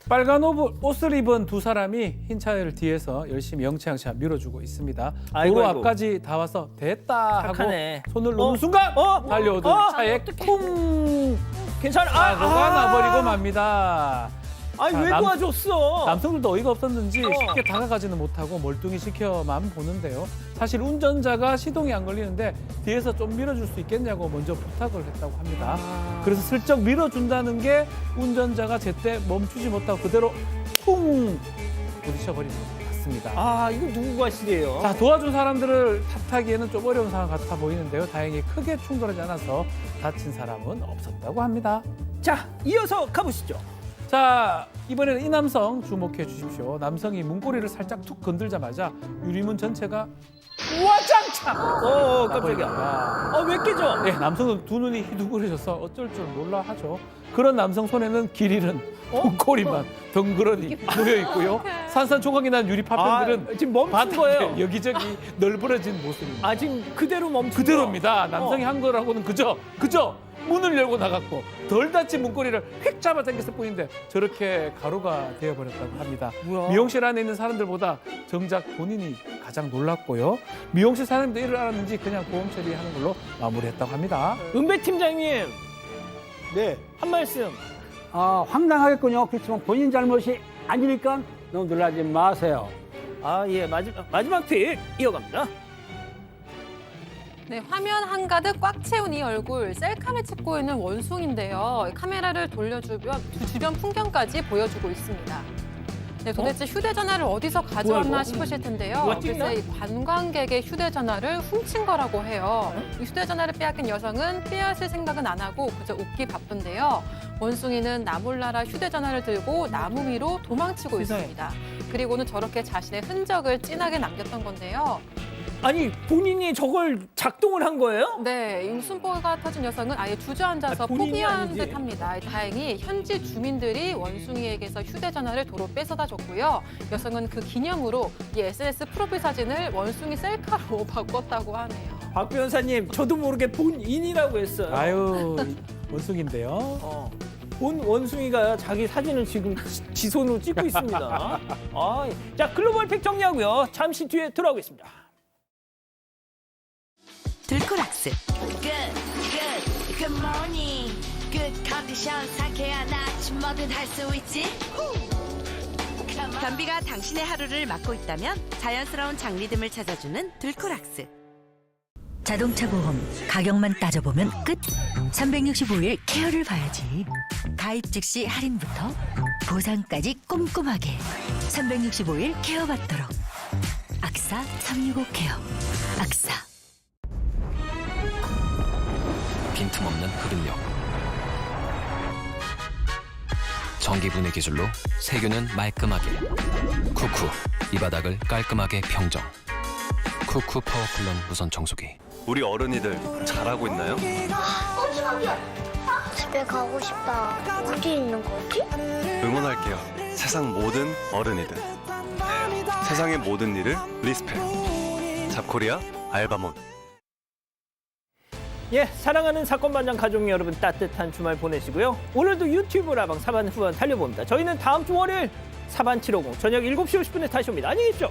빨간 옷을 입은 두 사람이 흰 차를 뒤에서 열심히 영차영차 밀어주고 있습니다. 아이고, 도로 아이고. 앞까지 다 와서 됐다 착하네. 하고 손을 놓는 순간 달려오던 차에 쿵 괜찮아. 사고가 나버리고 맙니다. 아니, 자, 왜 도와줬어? 남성들도 어이가 없었는지 쉽게 다가가지는 못하고 멀뚱히 지켜만 보는데요. 사실 운전자가 시동이 안 걸리는데 뒤에서 좀 밀어줄 수 있겠냐고 먼저 부탁을 했다고 합니다. 그래서 슬쩍 밀어준다는 게 운전자가 제때 멈추지 못하고 그대로 쿵 부딪혀버린 것 같습니다. 아, 이거 누구 과실이에요? 자, 도와준 사람들을 탓하기에는 좀 어려운 상황 같아 보이는데요. 다행히 크게 충돌하지 않아서 다친 사람은 없었다고 합니다. 자, 이어서 가보시죠. 자, 이번에는 이 남성 주목해 주십시오. 남성이 문고리를 살짝 툭 건들자마자 유리문 전체가 와장창! 깜짝이야. 왜 깨져? 네, 남성은 두 눈이 휘둥그레져서 어쩔 줄 몰라 하죠. 그런 남성 손에는 길 잃은 문고리만 덩그러니 놓여 있고요. 산산조각이 난 유리 파편들은 지금 멈춘 거예요. 여기저기 널브러진 모습입니다. 아, 지금 그대로 멈춘 그대로입니다. 남성이 한 거라고는 그저 문을 열고 나갔고 덜 다친 문고리를 휙 잡아당겼을 뿐인데 저렇게 가루가 되어버렸다고 합니다. 뭐야? 미용실 안에 있는 사람들보다 정작 본인이 가장 놀랐고요. 미용실 사람들도 이를 알았는지 그냥 보험 처리하는 걸로 마무리했다고 합니다. 은배 팀장님, 네. 한 말씀. 황당하겠군요. 그렇지만 본인 잘못이 아니니까 너무 놀라지 마세요. 아, 예, 마지막 픽 이어갑니다. 네, 화면 한가득 꽉 채운 이 얼굴, 셀카를 찍고 있는 원숭인데요. 카메라를 돌려주면 주변 풍경까지 보여주고 있습니다. 네, 도대체 휴대전화를 어디서 가져왔나 싶으실 텐데요. 그래서 이 관광객의 휴대전화를 훔친 거라고 해요. 이 휴대전화를 빼앗긴 여성은 빼앗을 생각은 안 하고 그저 웃기 바쁜데요. 원숭이는 나몰라라 휴대전화를 들고 나무 위로 도망치고 세상에. 있습니다. 그리고는 저렇게 자신의 흔적을 진하게 남겼던 건데요. 아니 본인이 저걸 작동을 한 거예요? 네, 이 웃음보가 터진 여성은 아예 주저앉아서 본인이 포기한 아니지. 듯합니다. 다행히 현지 주민들이 원숭이에게서 휴대전화를 도로 뺏어다 줬고요. 여성은 그 기념으로 이 SNS 프로필 사진을 원숭이 셀카로 바꿨다고 하네요. 박 변호사님, 저도 모르게 본인이라고 했어요. 아유, 원숭인데요. 본 원숭이가 자기 사진을 지금 지 손으로 찍고 있습니다. 자, 글로벌 팩 정리하고요. 잠시 뒤에 돌아오겠습니다. 들코락스 Good morning Good condition 상쾌한 아침 뭐든 할 수 있지 변비가 당신의 하루를 맡고 있다면 자연스러운 장리듬을 찾아주는 들코락스 자동차 보험 가격만 따져보면 끝. 365일 케어를 봐야지. 가입 즉시 할인부터 보상까지 꼼꼼하게 365일 케어 받도록 악사 365 케어. 악사. 빈틈없는 흡입력. 전기분해 기술로 세균은 말끔하게. 쿠쿠 이 바닥을 깔끔하게 평정. 쿠쿠 파워클론 무선 청소기. 우리 어른이들 잘하고 있나요? 집에 가고 싶다. 어디 있는 거지? 응원할게요. 세상 모든 어른이들. 세상의 모든 일을 리스펙. 잡코리아 알바몬. 예, 사랑하는 사건 반장 가족 여러분, 따뜻한 주말 보내시고요. 오늘도 유튜브 라방 사반 후반 달려봅니다. 저희는 다음 주 월요일 사반 750 저녁 7시 50분에 다시 옵니다. 안녕히 계십시오.